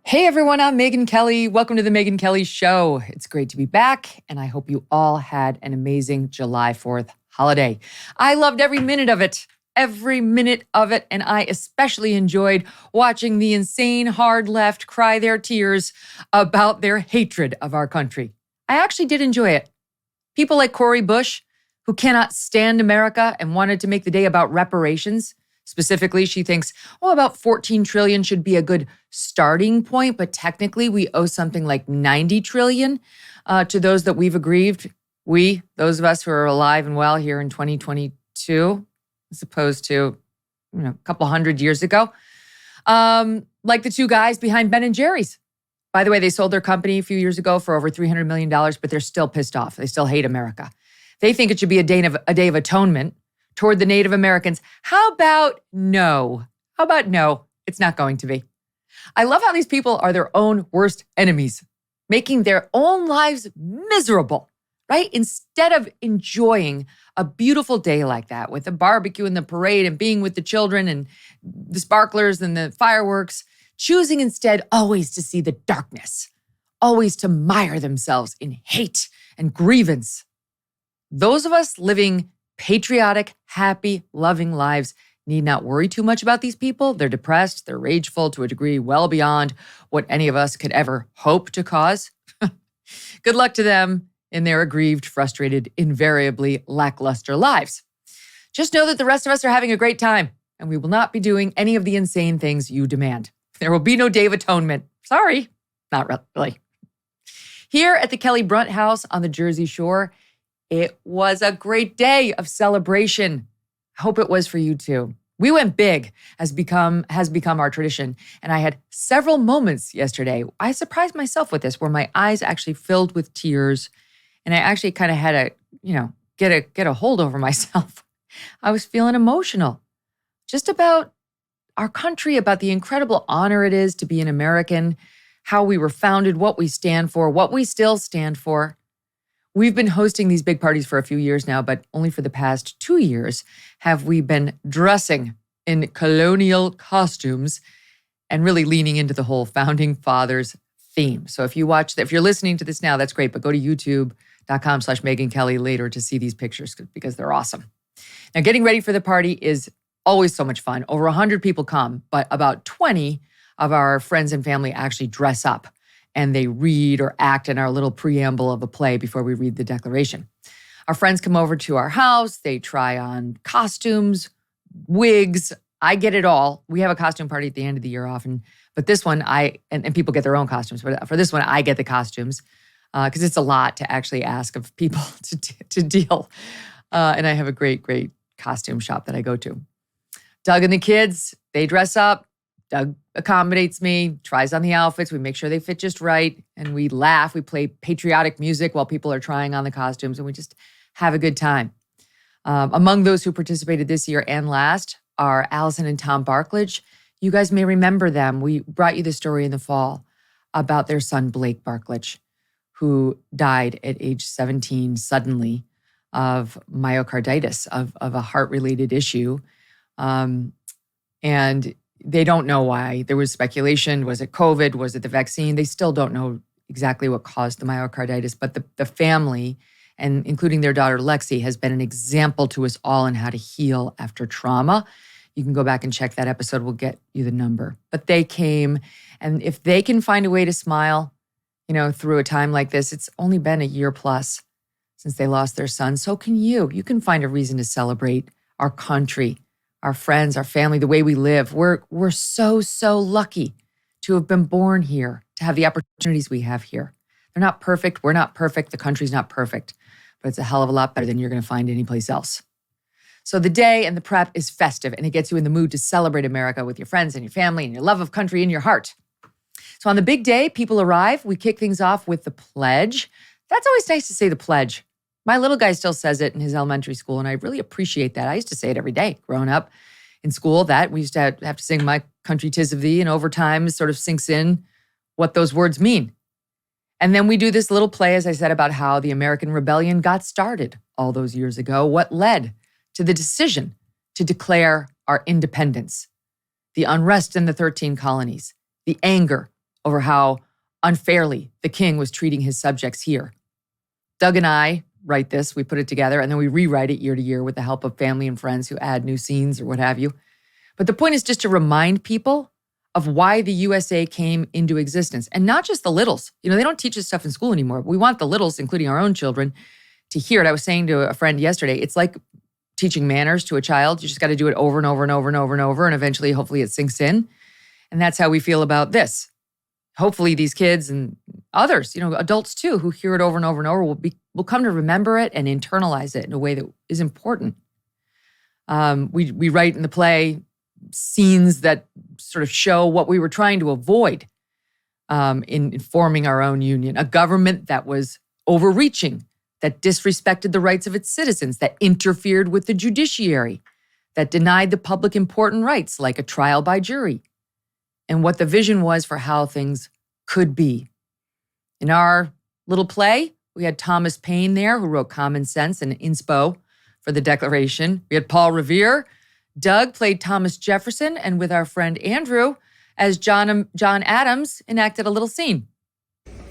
Hey everyone, I'm Megyn Kelly. Welcome to the Megyn Kelly Show. It's great to be back, and I hope you all had an amazing July 4th holiday. I loved every minute of it, and I especially enjoyed watching the insane hard left cry their tears about their hatred of our country. I actually did enjoy it. People like Cori Bush, who cannot stand America and wanted to make the day about reparations. Specifically, she thinks, about 14 trillion should be a good starting point, but technically we owe something like 90 trillion to those that we've aggrieved. We, those of us who are alive and well here in 2022, as opposed to, a couple hundred years ago. Like the two guys behind Ben & Jerry's. By the way, they sold their company a few years ago for over $300 million, but they're still pissed off. They still hate America. They think it should be a day of atonement toward the Native Americans. How about no? It's not going to be. I love how these people are their own worst enemies, making their own lives miserable, right? Instead of enjoying a beautiful day like that with the barbecue and the parade and being with the children and the sparklers and the fireworks, choosing instead always to see the darkness, always to mire themselves in hate and grievance. Those of us living patriotic, happy, loving lives need not worry too much about these people. They're depressed, they're rageful to a degree well beyond what any of us could ever hope to cause. Good luck to them in their aggrieved, frustrated, invariably lackluster lives. Just know that the rest of us are having a great time, and we will not be doing any of the insane things you demand. There will be no Day of Atonement. Sorry, not really. Here at the Kelly Brunt House on the Jersey Shore, it was a great day of celebration. I hope it was for you too. We went big, has become our tradition. And I had several moments yesterday. I surprised myself with this, where my eyes actually filled with tears. And I actually kind of had to, get a hold over myself. I was feeling emotional just about our country, about the incredible honor it is to be an American, how we were founded, what we stand for, what we still stand for. We've been hosting these big parties for a few years now, but only for the past 2 years have we been dressing in colonial costumes and really leaning into the whole Founding Fathers theme. So if you're listening to this now, that's great, but go to youtube.com/Megyn Kelly later to see these pictures because they're awesome. Now, getting ready for the party is always so much fun. Over 100 people come, but about 20 of our friends and family actually dress up. And they read or act in our little preamble of a play before we read the declaration. Our friends come over to our house. They try on costumes, wigs. I get it all. We have a costume party at the end of the year often. But this one, and people get their own costumes. But for this one, I get the costumes because it's a lot to actually ask of people to deal. And I have a great, great costume shop that I go to. Doug and the kids, they dress up. Doug accommodates me, tries on the outfits. We make sure they fit just right. And we laugh. We play patriotic music while people are trying on the costumes. And we just have a good time. Among those who participated this year and last are Allison and Tom Barkledge. You guys may remember them. We brought you the story in the fall about their son, Blake Barkledge, who died at age 17 suddenly of myocarditis, of a heart-related issue. And they don't know why. There was speculation. Was it COVID? Was it the vaccine? They still don't know exactly what caused the myocarditis. But the family, and including their daughter Lexi, has been an example to us all in how to heal after trauma. You can go back and check that episode. We'll get you the number. But they came, and if they can find a way to smile, through a time like this, it's only been a year plus since they lost their son. So can you. You can find a reason to celebrate our country, our friends, our family, the way we live. We're so, so lucky to have been born here, to have the opportunities we have here. They're not perfect. We're not perfect. The country's not perfect, but it's a hell of a lot better than you're going to find anyplace else. So the day and the prep is festive, and it gets you in the mood to celebrate America with your friends and your family and your love of country in your heart. So on the big day, people arrive. We kick things off with the pledge. That's always nice to say the pledge. My little guy still says it in his elementary school, and I really appreciate that. I used to say it every day growing up in school. That we used to have to sing "My Country 'Tis of Thee," and over time it sort of sinks in what those words mean. And then we do this little play, as I said, about how the American Rebellion got started all those years ago, what led to the decision to declare our independence, the unrest in the 13 colonies, the anger over how unfairly the king was treating his subjects here. Doug and I write this, we put it together, and then we rewrite it year to year with the help of family and friends who add new scenes or what have you. But the point is just to remind people of why the USA came into existence. And not just the littles. You know, they don't teach this stuff in school anymore. But we want the littles, including our own children, to hear it. I was saying to a friend yesterday, it's like teaching manners to a child. You just got to do it over and over and over and over and over. And eventually, hopefully it sinks in. And that's how we feel about this. Hopefully these kids and others, you know, adults too, who hear it over and over and over will come to remember it and internalize it in a way that is important. We write in the play scenes that sort of show what we were trying to avoid in forming our own union. A government that was overreaching, that disrespected the rights of its citizens, that interfered with the judiciary, that denied the public important rights like a trial by jury, and what the vision was for how things could be. In our little play, we had Thomas Paine there, who wrote Common Sense and Inspo for the Declaration. We had Paul Revere. Doug played Thomas Jefferson, and with our friend Andrew, as John Adams enacted a little scene.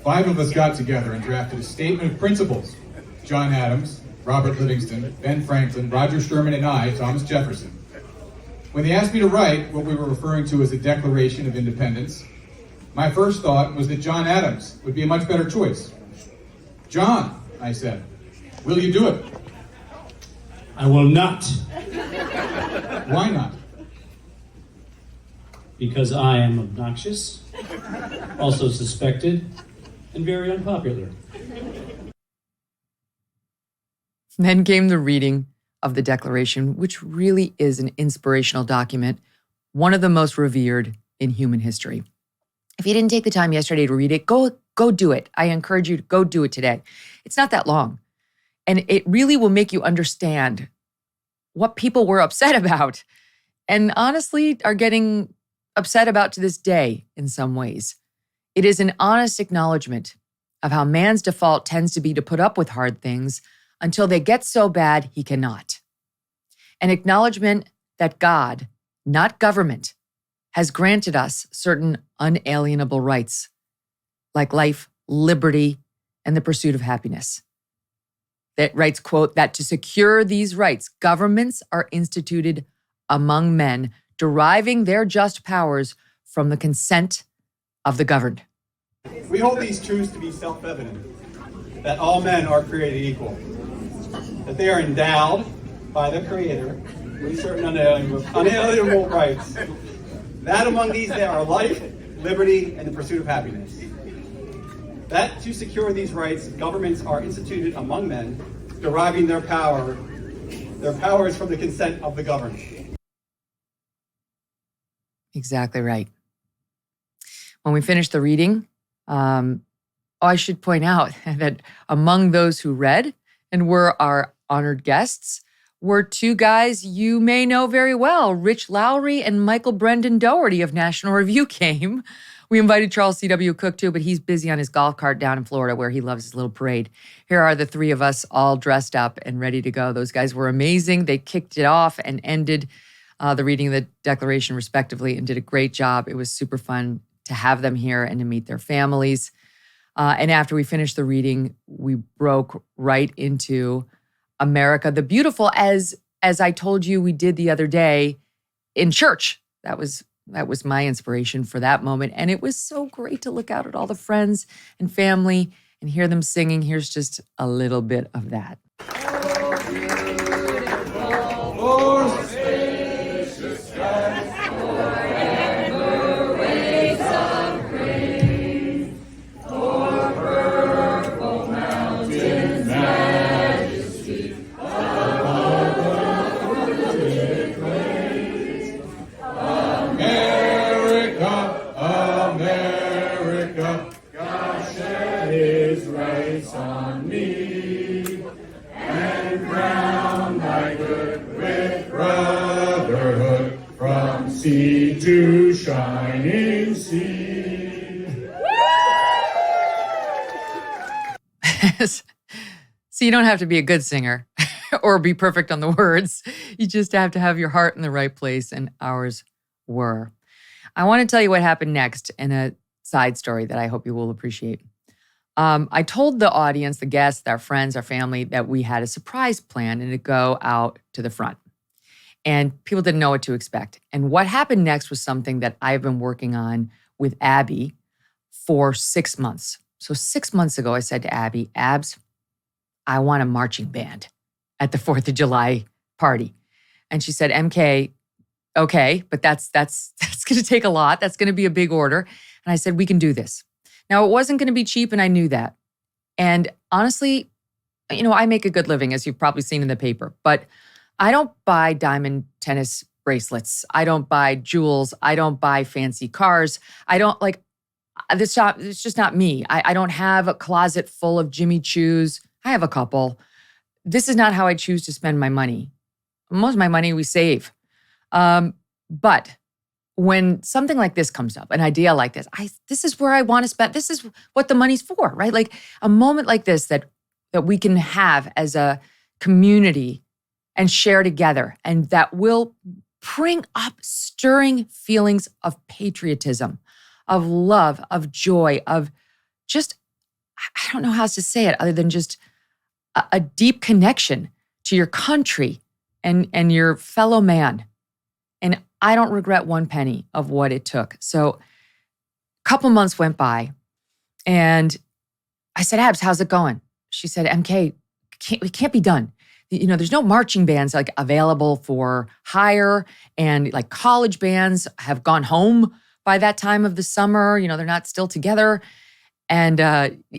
5 of us got together and drafted a statement of principles. John Adams, Robert Livingston, Ben Franklin, Roger Sherman, and I, Thomas Jefferson. When they asked me to write what we were referring to as the Declaration of Independence, my first thought was that John Adams would be a much better choice. John, I said, will you do it? I will not. Why not? Because I am obnoxious, also suspected, and very unpopular. Then came the reading of the Declaration, which really is an inspirational document, one of the most revered in human history. If you didn't take the time yesterday to read it, go do it. I encourage you to go do it today. It's not that long. And it really will make you understand what people were upset about and honestly are getting upset about to this day in some ways. It is an honest acknowledgement of how man's default tends to be to put up with hard things until they get so bad he cannot. An acknowledgement that God, not government, has granted us certain unalienable rights, like life, liberty, and the pursuit of happiness. That writes, quote, that to secure these rights, governments are instituted among men, deriving their just powers from the consent of the governed. We hold these truths to be self-evident, that all men are created equal, that they are endowed by the Creator with certain unalienable rights, that among these there are life, liberty, and the pursuit of happiness. That to secure these rights, governments are instituted among men, deriving their powers from the consent of the governed. Exactly right. When we finish the reading, I should point out that among those who read and were our honored guests were 2 guys you may know very well. Rich Lowry and Michael Brendan Doherty of National Review came. We invited Charles C.W. Cook too, but he's busy on his golf cart down in Florida where he loves his little parade. Here are the 3 of us all dressed up and ready to go. Those guys were amazing. They kicked it off and ended the reading of the Declaration respectively and did a great job. It was super fun to have them here and to meet their families. And after we finished the reading, we broke right into America the Beautiful, as I told you we did the other day in church. That was my inspiration for that moment. And it was so great to look out at all the friends and family and hear them singing. Here's just a little bit of that. Sea to shining sea. So you don't have to be a good singer or be perfect on the words. You just have to have your heart in the right place, and ours were. I want to tell you what happened next in a side story that I hope you will appreciate. I told the audience, the guests, our friends, our family, that we had a surprise plan and to go out to the front. And people didn't know what to expect. And what happened next was something that I've been working on with Abby for 6 months. So 6 months ago, I said to Abby, Abs, I want a marching band at the 4th of July party. And she said, MK, okay, but that's going to take a lot. That's going to be a big order. And I said, we can do this. Now, it wasn't going to be cheap, and I knew that. And honestly, I make a good living, as you've probably seen in the paper, but I don't buy diamond tennis bracelets. I don't buy jewels. I don't buy fancy cars. I don't this shop. It's just not me. I don't have a closet full of Jimmy Choos. I have a couple. This is not how I choose to spend my money. Most of my money we save. But when something like this comes up, an idea like this is where I want to spend. This is what the money's for, right? Like a moment like this that we can have as a community and share together, and that will bring up stirring feelings of patriotism, of love, of joy, of just, I don't know how else to say it other than just a deep connection to your country and your fellow man. And I don't regret one penny of what it took. So a couple months went by and I said, Abs, how's it going? She said, MK, it can't be done. There's no marching bands like available for hire, and like college bands have gone home by that time of the summer. They're not still together. And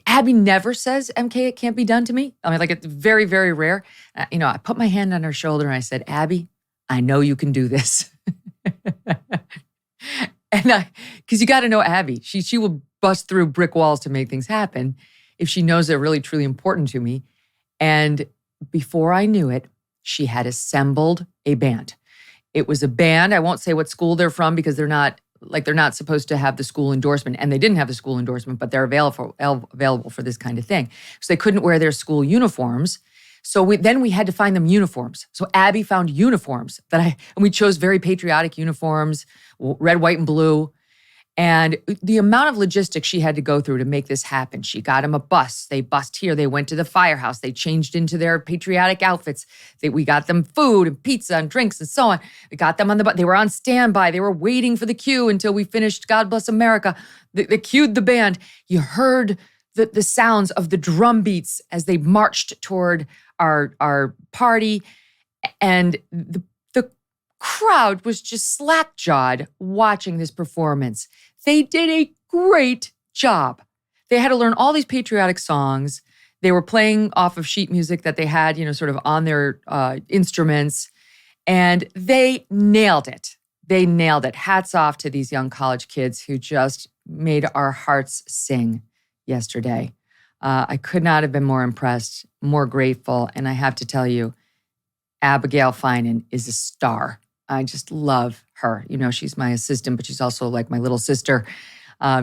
Abby never says, MK, it can't be done to me. I mean, like, it's very, very rare. I put my hand on her shoulder and I said, Abby, I know you can do this. And because you got to know Abby, she will bust through brick walls to make things happen if she knows they're really, truly important to me. And before I knew it, she had assembled a band. It was a band. I won't say what school they're from because they're not supposed to have the school endorsement, and they didn't have the school endorsement, but they're available for this kind of thing. So they couldn't wear their school uniforms. So we had to find them uniforms. So Abby found uniforms and we chose very patriotic uniforms, red, white, and blue. And the amount of logistics she had to go through to make this happen. She got them a bus. They bussed here. They went to the firehouse. They changed into their patriotic outfits. We got them food and pizza and drinks and so on. We got them on the bus. They were on standby. They were waiting for the cue until we finished God Bless America. They cued the band. You heard the sounds of the drum beats as they marched toward our party. And the crowd was just slack-jawed watching this performance. They did a great job. They had to learn all these patriotic songs. They were playing off of sheet music that they had, sort of on their instruments. And they nailed it. They nailed it. Hats off to these young college kids who just made our hearts sing yesterday. I could not have been more impressed, more grateful. And I have to tell you, Abigail Finan is a star. I just love her. She's my assistant, but she's also like my little sister.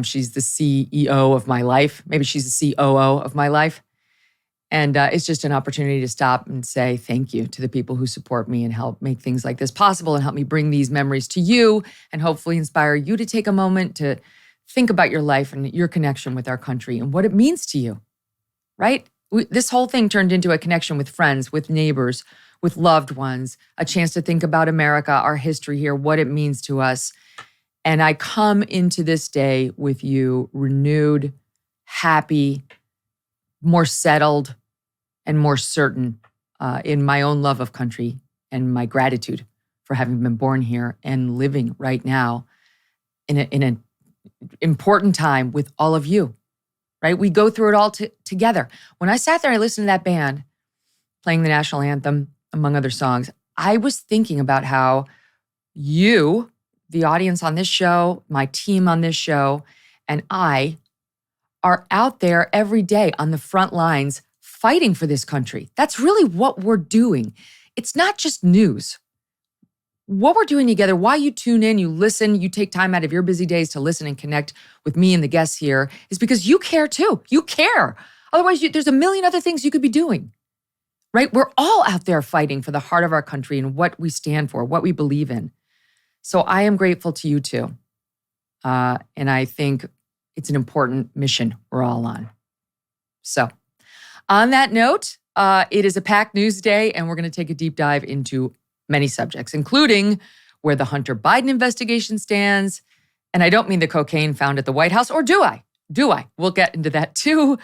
She's the CEO of my life. Maybe she's the COO of my life. And it's just an opportunity to stop and say thank you to the people who support me and help make things like this possible and help me bring these memories to you and hopefully inspire you to take a moment to think about your life and your connection with our country and what it means to you, right? This whole thing turned into a connection with friends, with neighbors, with loved ones, a chance to think about America, our history here, what it means to us. And I come into this day with you renewed, happy, more settled, and more certain in my own love of country and my gratitude for having been born here and living right now in an important time with all of you, right? We go through it all together. When I sat there, I listened to that band playing the national anthem, among other songs, I was thinking about how you, the audience on this show, my team on this show, and I are out there every day on the front lines fighting for this country. That's really what we're doing. It's not just news. What we're doing together, why you tune in, you listen, you take time out of your busy days to listen and connect with me and the guests here is because you care too. You care. Otherwise, there's a million other things you could be doing. Right? We're all out there fighting for the heart of our country and what we stand for, what we believe in. So I am grateful to you too. And I think it's an important mission we're all on. So, on that note, it is a packed news day, and we're going to take a deep dive into many subjects, including where the Hunter Biden investigation stands. And I don't mean the cocaine found at the White House, or do I? We'll get into that too.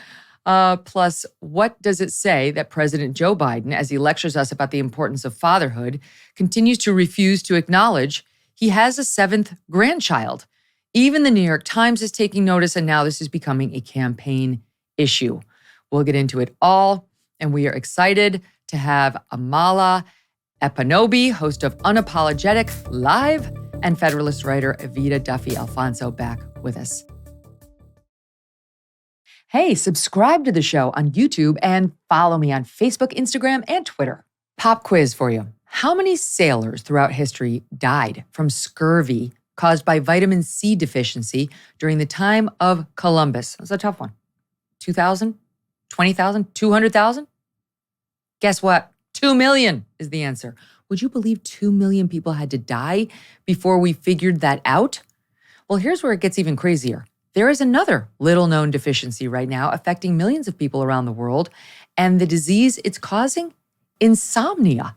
Plus, what does it say that President Joe Biden, as he lectures us about the importance of fatherhood, continues to refuse to acknowledge he has a 7th grandchild? Even the New York Times is taking notice, and now this is becoming a campaign issue. We'll get into it all, and we are excited to have Amala Ekpunobi, host of Unapologetic Live, and Federalist writer Evita Duffy-Alfonso back with us. Hey, subscribe to the show on YouTube and follow me on Facebook, Instagram, and Twitter. Pop quiz for you. How many sailors throughout history died from scurvy caused by vitamin C deficiency during the time of Columbus? That's a tough one. 2,000? 20,000? 200,000? Guess what? 2 million is the answer. Would you believe 2 million people had to die before we figured that out? Well, here's where it gets even crazier. There is another little-known deficiency right now affecting millions of people around the world, and the disease it's causing? Insomnia.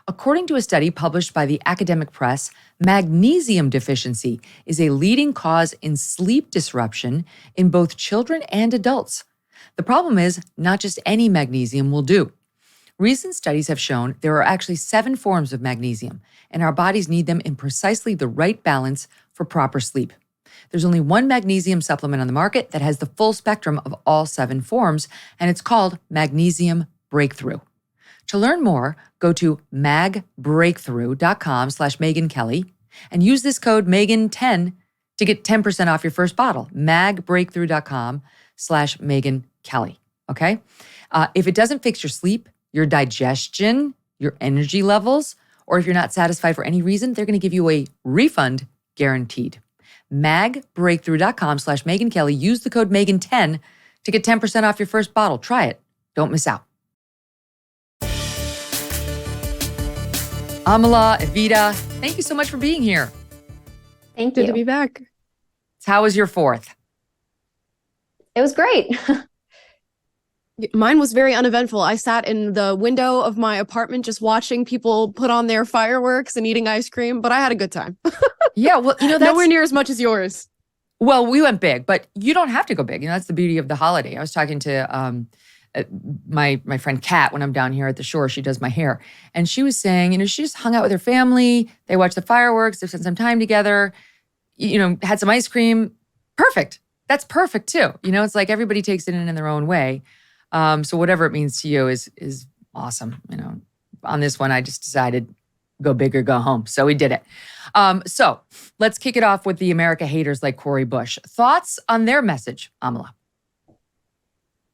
According to a study published by the academic press, magnesium deficiency is a leading cause in sleep disruption in both children and adults. The problem is, not just any magnesium will do. Recent studies have shown there are actually 7 forms of magnesium, and our bodies need them in precisely the right balance for proper sleep. There's only one magnesium supplement on the market that has the full spectrum of all 7 forms, and it's called Magnesium Breakthrough. To learn more, go to magbreakthrough.com/Megyn Kelly and use this code Megyn10 to get 10% off your first bottle. magbreakthrough.com/Megyn Kelly. Okay? If it doesn't fix your sleep, your digestion, your energy levels, or if you're not satisfied for any reason, they're going to give you a refund guaranteed. magbreakthrough.com/Megyn Kelly. Use the code Megyn10 to get 10% off your first bottle. Try it. Don't miss out. Amala, Evita, thank you so much for being here. Thank you. Good to be back. How was your 4th? It was great. Mine was very uneventful. I sat in the window of my apartment just watching people put on their fireworks and eating ice cream, but I had a good time. Yeah, well, that's nowhere near as much as yours. Well, we went big, but you don't have to go big. That's the beauty of the holiday. I was talking to my friend Kat when I'm down here at the shore. She does my hair. And she was saying, she just hung out with her family. They watched the fireworks. They spent some time together, had some ice cream. Perfect. That's perfect too. It's like everybody takes it in their own way. So whatever it means to you is awesome. On this one, I just decided go big or go home. So we did it. So let's kick it off with the America haters like Cori Bush. Thoughts on their message, Amala?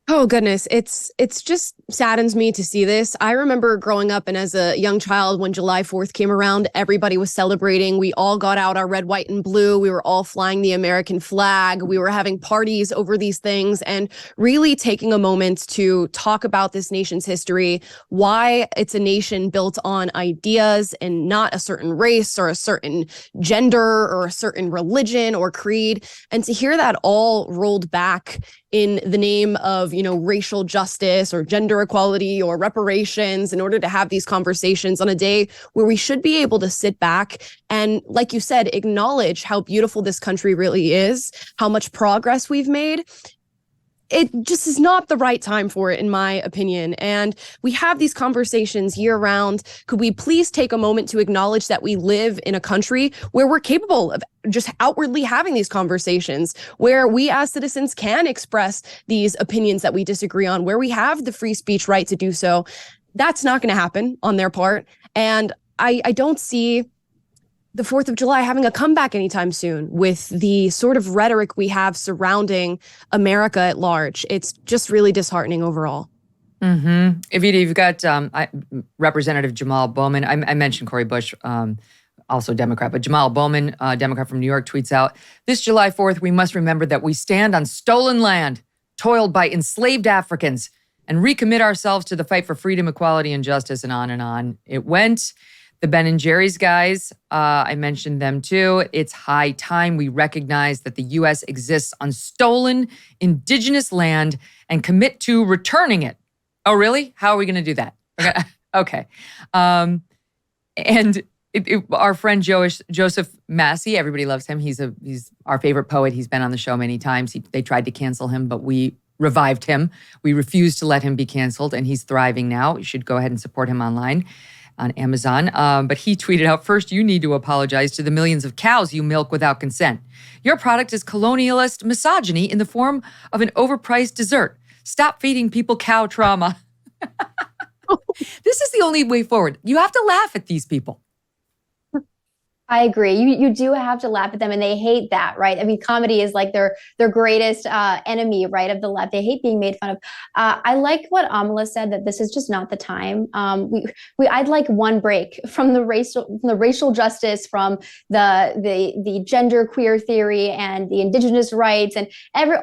Oh, goodness. It's just saddens me to see this. I remember growing up and as a young child when July 4th came around, everybody was celebrating. We all got out our red, white, and blue. We were all flying the American flag. We were having parties over these things and really taking a moment to talk about this nation's history, why it's a nation built on ideas and not a certain race or a certain gender or a certain religion or creed. And to hear that all rolled back in the name of, racial justice or gender equality or reparations in order to have these conversations on a day where we should be able to sit back and, like you said, acknowledge how beautiful this country really is, how much progress we've made. It just is not the right time for it, in my opinion. And we have these conversations year round. Could we please take a moment to acknowledge that we live in a country where we're capable of just outwardly having these conversations, where we as citizens can express these opinions that we disagree on, where we have the free speech right to do so? That's not going to happen on their part. And I don't see the 4th of July having a comeback anytime soon with the sort of rhetoric we have surrounding America at large. It's just really disheartening overall. Mm-hmm. Evita, you've got Representative Jamal Bowman. I mentioned Cori Bush, also Democrat, but Jamal Bowman, Democrat from New York, tweets out, "This July 4th, we must remember that we stand on stolen land, toiled by enslaved Africans, and recommit ourselves to the fight for freedom, equality, and justice," and on it went. The Ben and Jerry's guys, I mentioned them too. It's high time we recognize that the U.S. exists on stolen indigenous land and commit to returning it. Oh, really? How are we going to do that? Okay. Our friend Joseph Massey, everybody loves him. He's our favorite poet. He's been on the show many times. They tried to cancel him, but we revived him. We refused to let him be canceled, and he's thriving now. You should go ahead and support him online on Amazon. But he tweeted out, first, you need to apologize to the millions of cows you milk without consent. Your product is colonialist misogyny in the form of an overpriced dessert. Stop feeding people cow trauma. This is the only way forward. You have to laugh at these people. I agree. You do have to laugh at them, and they hate that, right? I mean, comedy is like their greatest enemy, right, of the left. They hate being made fun of. I like what Amala said, that this is just not the time. I'd like one break from the racial justice, from the gender queer theory and the indigenous rights and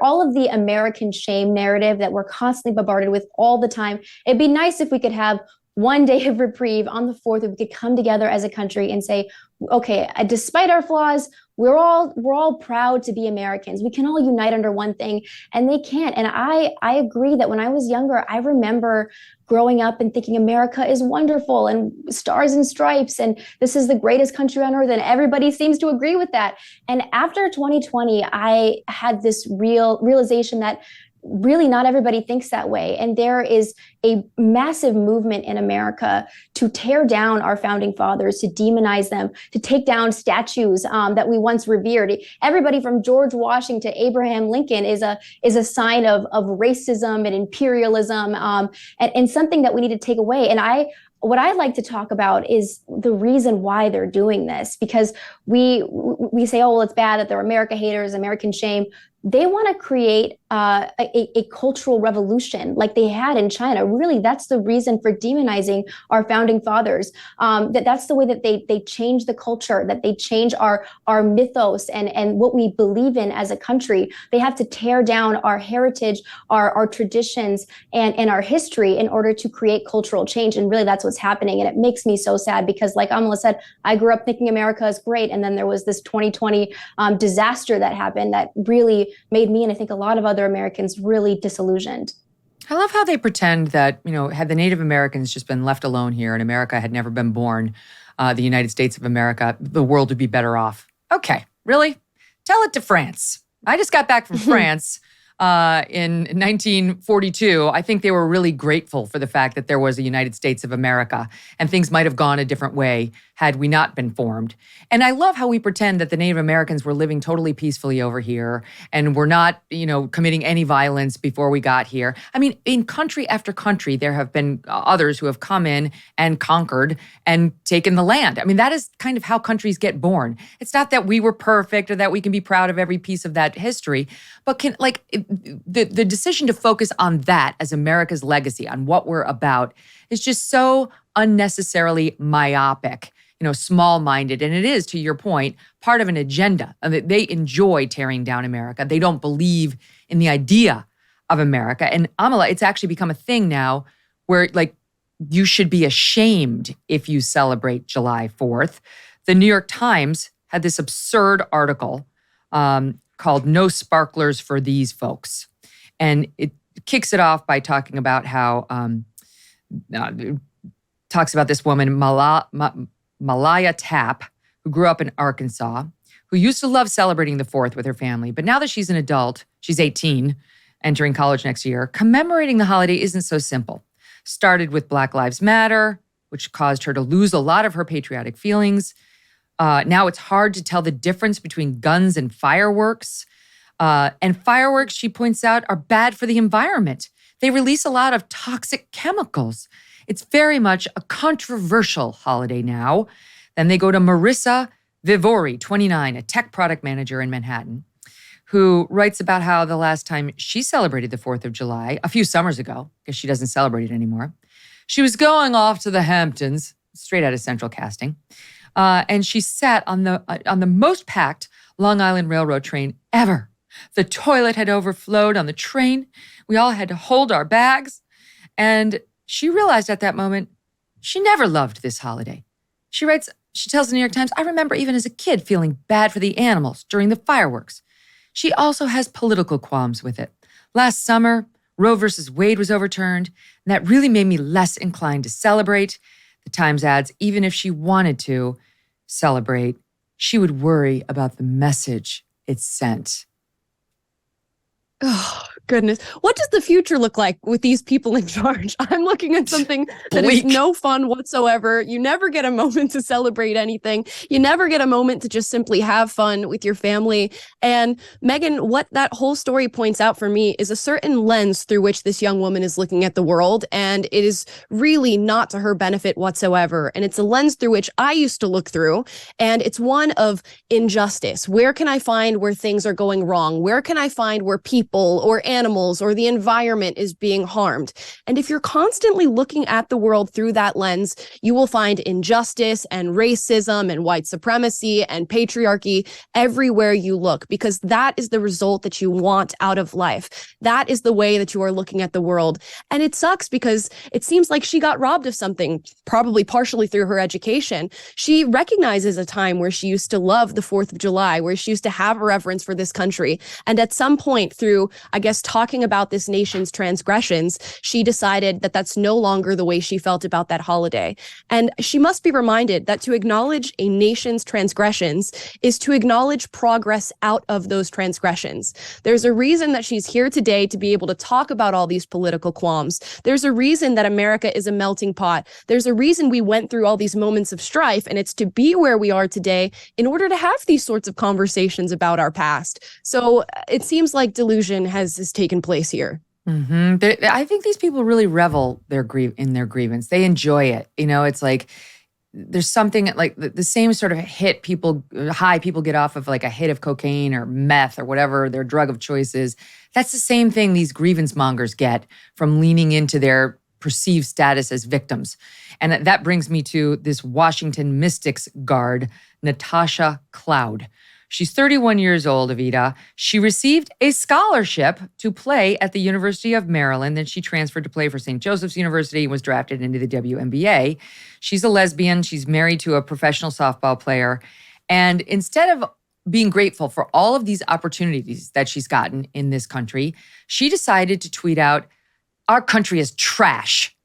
all of the American shame narrative that we're constantly bombarded with all the time. It'd be nice if we could have one day of reprieve on the 4th, that we could come together as a country and say, okay, despite our flaws, we're all proud to be Americans. We can all unite under one thing, and they can't. And I agree that when I was younger, I remember growing up and thinking America is wonderful and stars and stripes, and this is the greatest country on earth, and everybody seems to agree with that. And after 2020, I had this realization that really not everybody thinks that way. And there is a massive movement in America to tear down our founding fathers, to demonize them, to take down statues that we once revered. Everybody from George Washington to Abraham Lincoln is a sign of racism and imperialism, and something that we need to take away. And what I'd like to talk about is the reason why they're doing this, because we say, oh, well, it's bad that they're America haters, American shame. They want to create a cultural revolution like they had in China. Really, that's the reason for demonizing our founding fathers. That's the way that they change the culture, that they change our mythos and what we believe in as a country. They have to tear down our heritage, our traditions, and our history in order to create cultural change. And really, that's what's happening. And it makes me so sad because, like Amala said, I grew up thinking America is great. And then there was this 2020 disaster that happened that really made me, and I think a lot of other Americans, really disillusioned. I love how they pretend that, had the Native Americans just been left alone here and America had never been born, the United States of America, the world would be better off. Okay, really? Tell it to France. I just got back from France in 1942. I think they were really grateful for the fact that there was a United States of America, and things might have gone a different way had we not been formed. And I love how we pretend that the Native Americans were living totally peacefully over here and were not, committing any violence before we got here. I mean, in country after country, there have been others who have come in and conquered and taken the land. I mean, that is kind of how countries get born. It's not that we were perfect or that we can be proud of every piece of that history, but the decision to focus on that as America's legacy, on what we're about, is just so unnecessarily myopic, small-minded. And it is, to your point, part of an agenda. They enjoy tearing down America. They don't believe in the idea of America. And Amala, it's actually become a thing now where, you should be ashamed if you celebrate July 4th. The New York Times had this absurd article called "No Sparklers for These Folks." And it kicks it off by talking about how, talks about this woman, Malaya Tapp, who grew up in Arkansas, who used to love celebrating the 4th with her family. But now that she's an adult, she's 18, entering college next year, commemorating the holiday isn't so simple. Started with Black Lives Matter, which caused her to lose a lot of her patriotic feelings. Now it's hard to tell the difference between guns and fireworks. And fireworks, she points out, are bad for the environment. They release a lot of toxic chemicals. It's very much a controversial holiday now. Then they go to Marissa Vivori, 29, a tech product manager in Manhattan, who writes about how the last time she celebrated the 4th of July, a few summers ago, because she doesn't celebrate it anymore, she was going off to the Hamptons, straight out of Central Casting, and she sat on the most packed Long Island Railroad train ever. The toilet had overflowed on the train. We all had to hold our bags. And she realized at that moment she never loved this holiday. She tells the New York Times, I remember even as a kid feeling bad for the animals during the fireworks. She also has political qualms with it. Last summer, Roe versus Wade was overturned, and that really made me less inclined to celebrate. The Times adds, even if she wanted to celebrate, she would worry about the message it sent. Oh, goodness. What does the future look like with these people in charge? I'm looking at something that is no fun whatsoever. You never get a moment to celebrate anything. You never get a moment to just simply have fun with your family. And Megyn, what that whole story points out for me is a certain lens through which this young woman is looking at the world. And it is really not to her benefit whatsoever. And it's a lens through which I used to look through. And it's one of injustice. Where can I find where things are going wrong? Where can I find where people or animals or the environment is being harmed? And if you're constantly looking at the world through that lens, you will find injustice and racism and white supremacy and patriarchy everywhere you look, because that is the result that you want out of life. That is the way that you are looking at the world. And it sucks because it seems like she got robbed of something, probably partially through her education. She recognizes a time where she used to love the 4th of July, where she used to have a reverence for this country. And at some point through, I guess, talking about this nation's transgressions, she decided that that's no longer the way she felt about that holiday. And she must be reminded that to acknowledge a nation's transgressions is to acknowledge progress out of those transgressions. There's a reason that she's here today to be able to talk about all these political qualms. There's a reason that America is a melting pot. There's a reason we went through all these moments of strife, and it's to be where we are today in order to have these sorts of conversations about our past. So it seems like delusion has taken place here. Mm-hmm. I think these people really revel in their grievance. They enjoy it. You know, it's like there's something like the same sort of high people get off of, like a hit of cocaine or meth or whatever their drug of choice is. That's the same thing these grievance mongers get from leaning into their perceived status as victims. And that brings me to this Washington Mystics guard, Natasha Cloud. She's 31 years old, Evita. She received a scholarship to play at the University of Maryland. Then she transferred to play for St. Joseph's University and was drafted into the WNBA. She's a lesbian. She's married to a professional softball player. And instead of being grateful for all of these opportunities that she's gotten in this country, she decided to tweet out, "Our country is trash.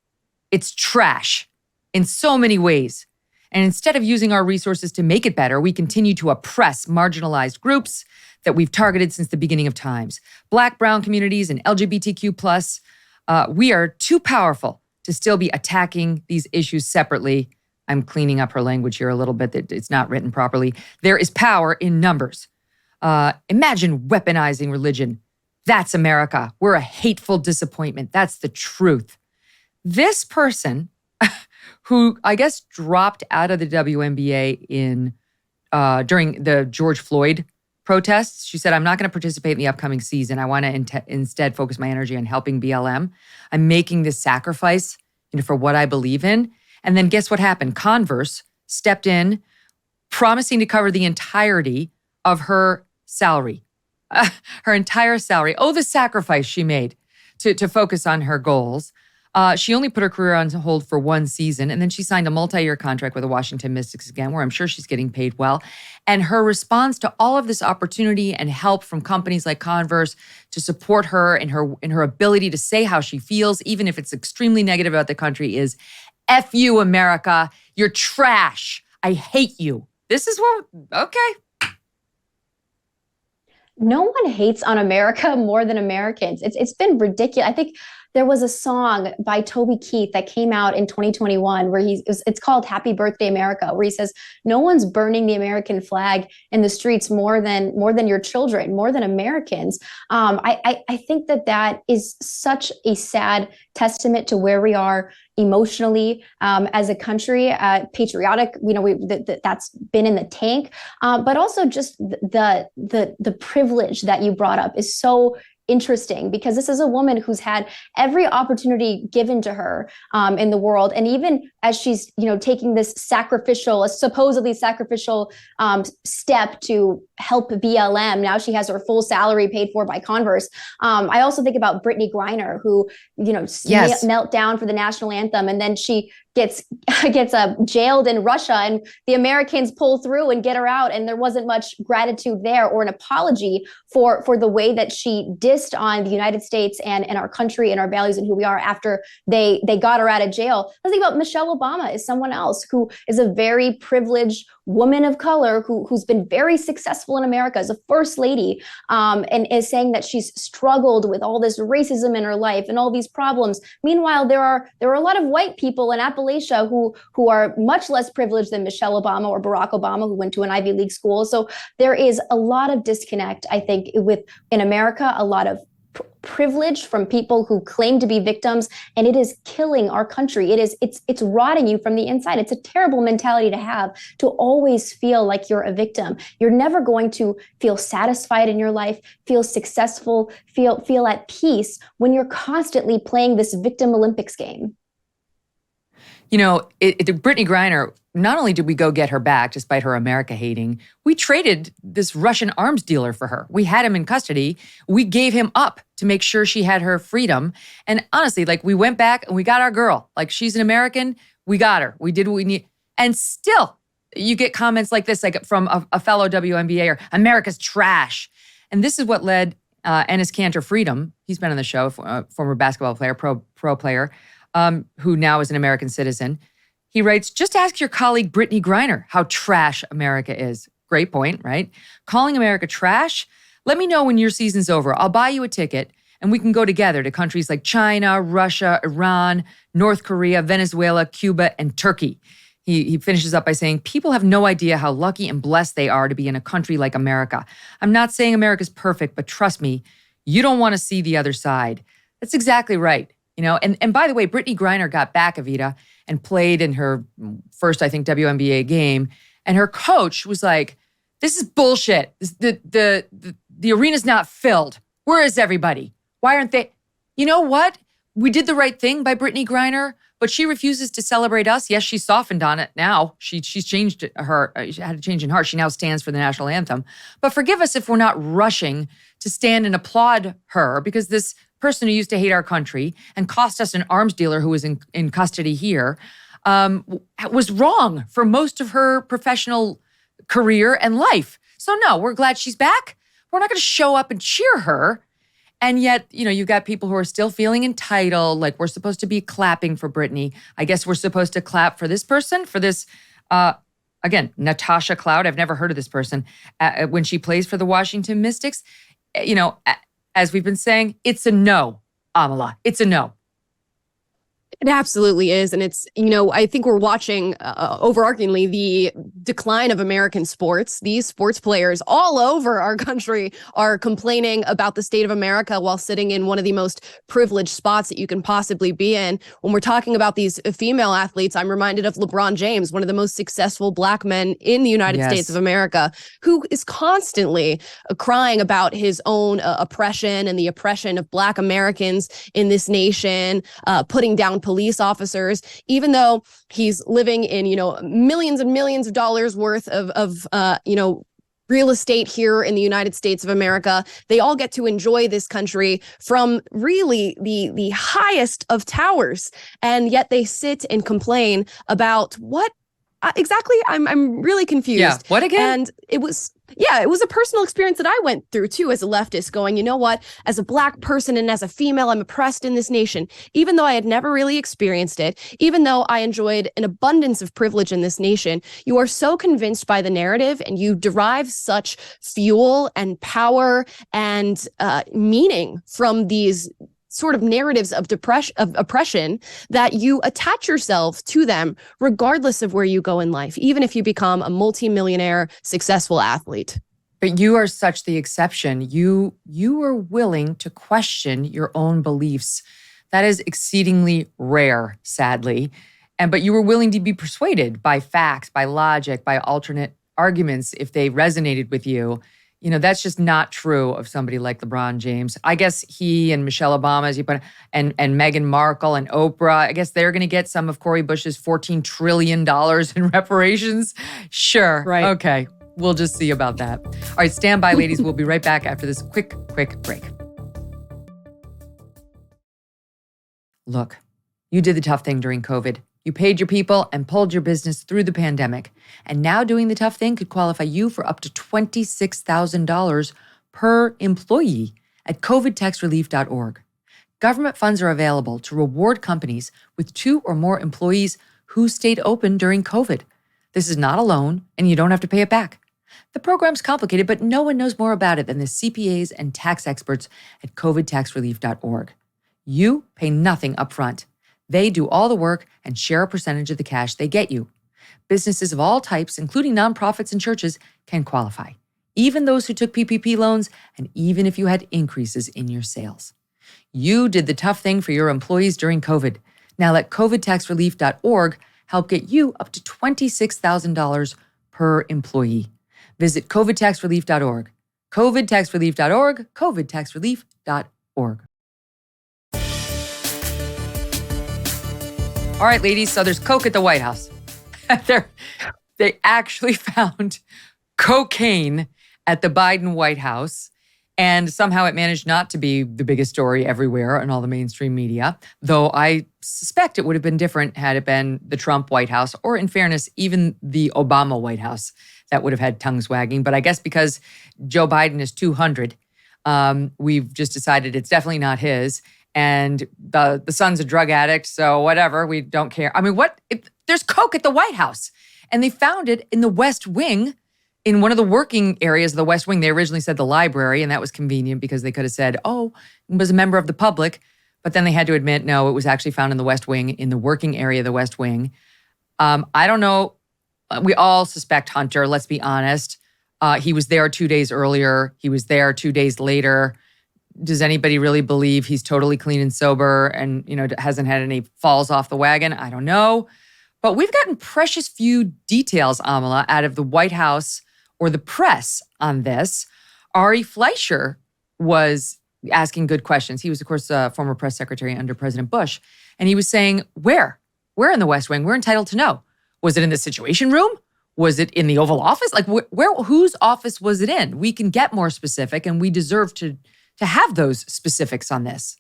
It's trash in so many ways. And instead of using our resources to make it better, we continue to oppress marginalized groups that we've targeted since the beginning of times. Black, brown communities, and LGBTQ+. We are too powerful to still be attacking these issues separately." I'm cleaning up her language here a little bit, that it's not written properly. "There is power in numbers. Imagine weaponizing religion. That's America. We're a hateful disappointment. That's the truth." This person, who I guess dropped out of the WNBA during the George Floyd protests. She said, "I'm not going to participate in the upcoming season. I want to instead focus my energy on helping BLM. I'm making this sacrifice, for what I believe in." And then guess what happened? Converse stepped in, promising to cover the entirety of her salary, her entire salary. Oh, the sacrifice she made to focus on her goals. She only put her career on hold for one season, and then she signed a multi-year contract with the Washington Mystics again, where I'm sure she's getting paid well. And her response to all of this opportunity and help from companies like Converse to support her in her ability to say how she feels, even if it's extremely negative about the country, is, "F you, America. You're trash. I hate you." This is okay. No one hates on America more than Americans. It's been ridiculous. I think there was a song by Toby Keith that came out in 2021 where it's called "Happy Birthday America," where he says, "No one's burning the American flag in the streets more than your children, more than Americans." I think that is such a sad testament to where we are emotionally as a country, patriotic. That's been in the tank, but also just the privilege that you brought up is so interesting, because this is a woman who's had every opportunity given to her in the world. And even as she's, taking this supposedly sacrificial step to help BLM, now she has her full salary paid for by Converse. I also think about Brittany Griner, who, Yes. knelt down for the national anthem. And then she gets jailed in Russia, and the Americans pull through and get her out, and there wasn't much gratitude there or an apology for the way that she dissed on the United States and our country and our values and who we are after they got her out of jail. Let's think about Michelle Obama is someone else who is a very privileged woman of color who's been very successful in America as a first lady, and is saying that she's struggled with all this racism in her life and all these problems. Meanwhile, there are a lot of white people in Appalachia who are much less privileged than Michelle Obama or Barack Obama, who went to an Ivy League school. So there is a lot of disconnect, I think, in America, a lot of privilege from people who claim to be victims, and it is killing our country. It's rotting you from the inside. It's a terrible mentality to have, to always feel like you're a victim. You're never going to feel satisfied in your life, feel successful, feel at peace when you're constantly playing this victim Olympics game. You know, Brittany Griner, not only did we go get her back despite her America hating, we traded this Russian arms dealer for her. We had him in custody. We gave him up to make sure she had her freedom. And honestly, like, we went back and we got our girl. Like, she's an American. We got her. We did what we need. And still, you get comments like this, like from a fellow WNBAer, America's trash. And this is what led Enes Kanter Freedom, he's been on the show, former basketball player, pro player, who now is an American citizen. He writes, just ask your colleague Brittany Griner how trash America is. Great point, right? Calling America trash? Let me know when your season's over. I'll buy you a ticket and we can go together to countries like China, Russia, Iran, North Korea, Venezuela, Cuba, and Turkey. He finishes up by saying, people have no idea how lucky and blessed they are to be in a country like America. I'm not saying America's perfect, but trust me, you don't want to see the other side. That's exactly right. You know, and by the way, Brittany Griner got back, Evita, and played in her first, I think, WNBA game. And her coach was like, this is bullshit. The arena's not filled. Where is everybody? Why aren't they? You know what? We did the right thing by Brittany Griner, but she refuses to celebrate us. Yes, she's softened on it now. She's changed she had a change in heart. She now stands for the national anthem. But forgive us if we're not rushing to stand and applaud her, because this person who used to hate our country and cost us an arms dealer who was in custody here was wrong for most of her professional career and life. So no, we're glad she's back. We're not going to show up and cheer her. And yet, you know, you've got people who are still feeling entitled, like we're supposed to be clapping for Brittany. I guess we're supposed to clap for this person, for this, again, Natasha Cloud. I've never heard of this person. When she plays for the Washington Mystics, you know, as we've been saying, it's a no, Amala. It's a no. It absolutely is. And it's, you know, I think we're watching overarchingly the decline of American sports. These sports players all over our country are complaining about the state of America while sitting in one of the most privileged spots that you can possibly be in. When we're talking about these female athletes, I'm reminded of LeBron James, one of the most successful Black men in the United States of America, who is constantly crying about his own oppression and the oppression of Black Americans in this nation, putting down police officers, even though he's living in, you know, millions and millions of dollars worth of you know, real estate here in the United States of America. They all get to enjoy this country from really the highest of towers. And yet they sit and complain about what exactly? I'm really confused. Yeah. What again? And it was a personal experience that I went through too as a leftist, going, you know what, as a Black person and as a female, I'm oppressed in this nation. Even though I had never really experienced it, even though I enjoyed an abundance of privilege in this nation, you are so convinced by the narrative and you derive such fuel and power and meaning from these sort of narratives of oppression that you attach yourself to them regardless of where you go in life, even if you become a multimillionaire successful athlete. But you are such the exception. You are willing to question your own beliefs. That is exceedingly rare, sadly. But you were willing to be persuaded by facts, by logic, by alternate arguments if they resonated with you. You know, that's just not true of somebody like LeBron James. I guess he and Michelle Obama, as you put, and Meghan Markle and Oprah, I guess they're going to get some of Cori Bush's $14 trillion in reparations. Sure. Right. Okay. We'll just see about that. All right, stand by, ladies. We'll be right back after this quick break. Look, you did the tough thing during COVID. You paid your people and pulled your business through the pandemic. And now doing the tough thing could qualify you for up to $26,000 per employee at covidtaxrelief.org. Government funds are available to reward companies with 2 or more employees who stayed open during COVID. This is not a loan, and you don't have to pay it back. The program's complicated, but no one knows more about it than the CPAs and tax experts at covidtaxrelief.org. You pay nothing up front. They do all the work and share a percentage of the cash they get you. Businesses of all types, including nonprofits and churches, can qualify, even those who took PPP loans and even if you had increases in your sales. You did the tough thing for your employees during COVID. Now let covidtaxrelief.org help get you up to $26,000 per employee. Visit covidtaxrelief.org. covidtaxrelief.org, covidtaxrelief.org. All right, ladies, so there's coke at the White House. They actually found cocaine at the Biden White House, and somehow it managed not to be the biggest story everywhere in all the mainstream media, though I suspect it would have been different had it been the Trump White House, or in fairness, even the Obama White House that would have had tongues wagging. But I guess because Joe Biden is 200, we've just decided it's definitely not his. And the son's a drug addict, so whatever, we don't care. I mean, there's coke at the White House. And they found it in the West Wing, in one of the working areas of the West Wing. They originally said the library, and that was convenient because they could have said, oh, it was a member of the public. But then they had to admit, no, it was actually found in the West Wing, in the working area of the West Wing. I don't know. We all suspect Hunter, let's be honest. He was there 2 days earlier. He was there 2 days later. Does anybody really believe he's totally clean and sober and, hasn't had any falls off the wagon? I don't know. But we've gotten precious few details, Amala, out of the White House or the press on this. Ari Fleischer was asking good questions. He was, of course, a former press secretary under President Bush. And he was saying, where? Where in the West Wing? We're entitled to know. Was it in the Situation Room? Was it in the Oval Office? Like, whose office was it in? We can get more specific, and we deserve to have those specifics on this.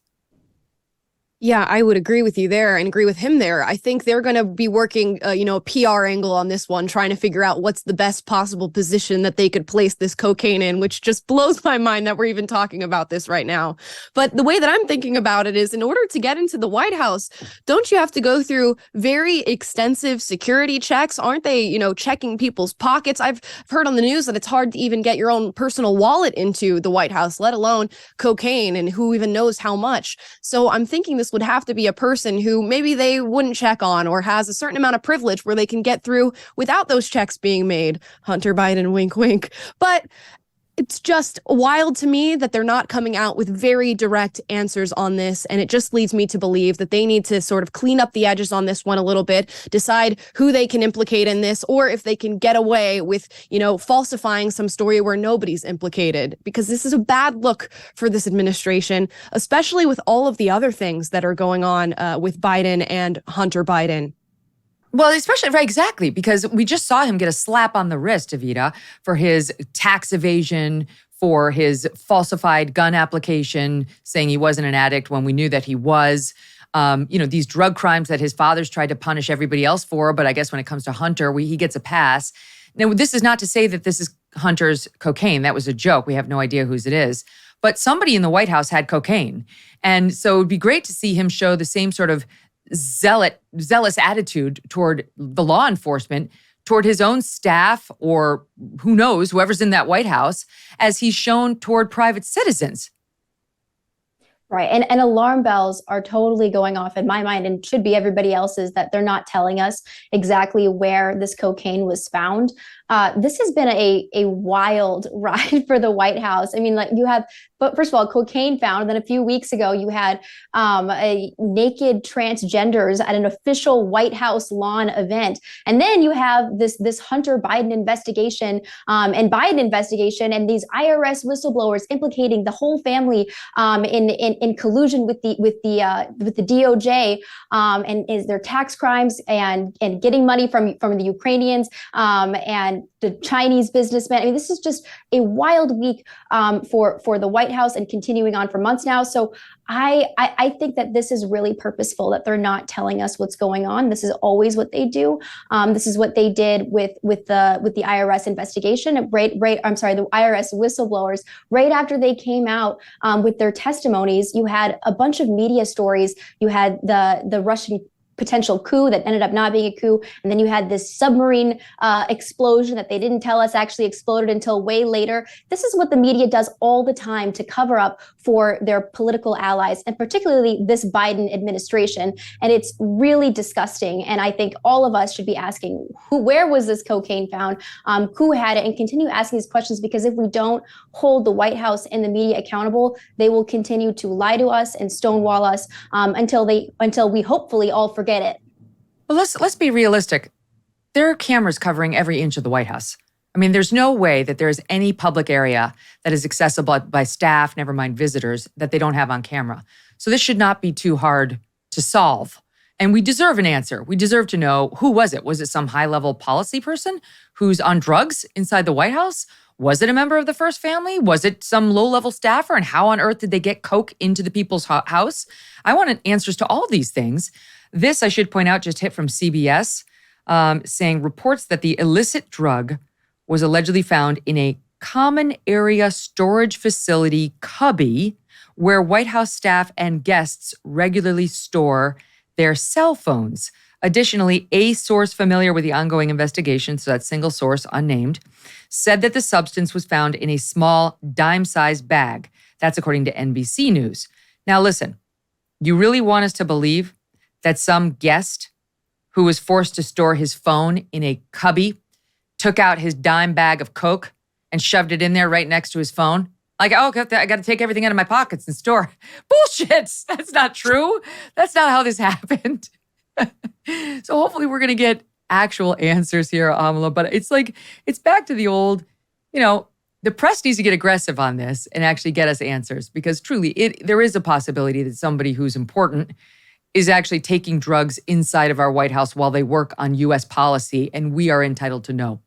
Yeah, I would agree with you there and agree with him there. I think they're going to be working, a PR angle on this one, trying to figure out what's the best possible position that they could place this cocaine in, which just blows my mind that we're even talking about this right now. But the way that I'm thinking about it is, in order to get into the White House, don't you have to go through very extensive security checks? Aren't they, checking people's pockets? I've heard on the news that it's hard to even get your own personal wallet into the White House, let alone cocaine, and who even knows how much. So I'm thinking this would have to be a person who maybe they wouldn't check on, or has a certain amount of privilege where they can get through without those checks being made. Hunter Biden, wink, wink. But it's just wild to me that they're not coming out with very direct answers on this. And it just leads me to believe that they need to sort of clean up the edges on this one a little bit, decide who they can implicate in this, or if they can get away with, falsifying some story where nobody's implicated, because this is a bad look for this administration, especially with all of the other things that are going on with Biden and Hunter Biden. Well, especially, right, exactly, because we just saw him get a slap on the wrist, Evita, for his tax evasion, for his falsified gun application, saying he wasn't an addict when we knew that he was. These drug crimes that his fathers tried to punish everybody else for, but I guess when it comes to Hunter, he gets a pass. Now, this is not to say that this is Hunter's cocaine. That was a joke. We have no idea whose it is. But somebody in the White House had cocaine. And so it would be great to see him show the same sort of zealous attitude toward the law enforcement, toward his own staff, or who knows, whoever's in that White House, as he's shown toward private citizens. Right. And alarm bells are totally going off in my mind, and should be everybody else's, that they're not telling us exactly where this cocaine was found. This has been a wild ride for the White House. I mean, but first of all, cocaine found. And then a few weeks ago, you had a naked transgenders at an official White House lawn event. And then you have this Hunter Biden investigation and these IRS whistleblowers implicating the whole family in collusion with the DOJ and is their tax crimes and getting money from the Ukrainians and the Chinese businessman. I mean, this is just a wild week for the White House and continuing on for months now. So I think that this is really purposeful, that they're not telling us what's going on. This is always what they do. This is what they did with the IRS investigation. The IRS whistleblowers. Right after they came out with their testimonies, you had a bunch of media stories. You had the Russian potential coup that ended up not being a coup. And then you had this submarine explosion that they didn't tell us actually exploded until way later. This is what the media does all the time to cover up for their political allies, and particularly this Biden administration. And it's really disgusting. And I think all of us should be asking, where was this cocaine found? Who had it? And continue asking these questions, because if we don't hold the White House and the media accountable, they will continue to lie to us and stonewall us until we hopefully all forget it. Well, let's be realistic. There are cameras covering every inch of the White House. I mean, there's no way that there's any public area that is accessible by staff, never mind visitors, that they don't have on camera. So this should not be too hard to solve. And we deserve an answer. We deserve to know, who was it? Was it some high-level policy person who's on drugs inside the White House? Was it a member of the first family? Was it some low-level staffer? And how on earth did they get coke into the people's house? I want answers to all these things. This, I should point out, just hit from CBS, saying reports that the illicit drug was allegedly found in a common area storage facility cubby where White House staff and guests regularly store their cell phones. Additionally, a source familiar with the ongoing investigation, so that single source, unnamed, said that the substance was found in a small dime-sized bag. That's according to NBC News. Now listen, you really want us to believe that some guest who was forced to store his phone in a cubby took out his dime bag of coke and shoved it in there right next to his phone? Like, oh, I got to take everything out of my pockets and store. Bullshit! That's not true. That's not how this happened. So hopefully we're going to get actual answers here, Amala. But it's back to the old, the press needs to get aggressive on this and actually get us answers, because truly there is a possibility that somebody who's important is actually taking drugs inside of our White House while they work on U.S. policy, and we are entitled to know.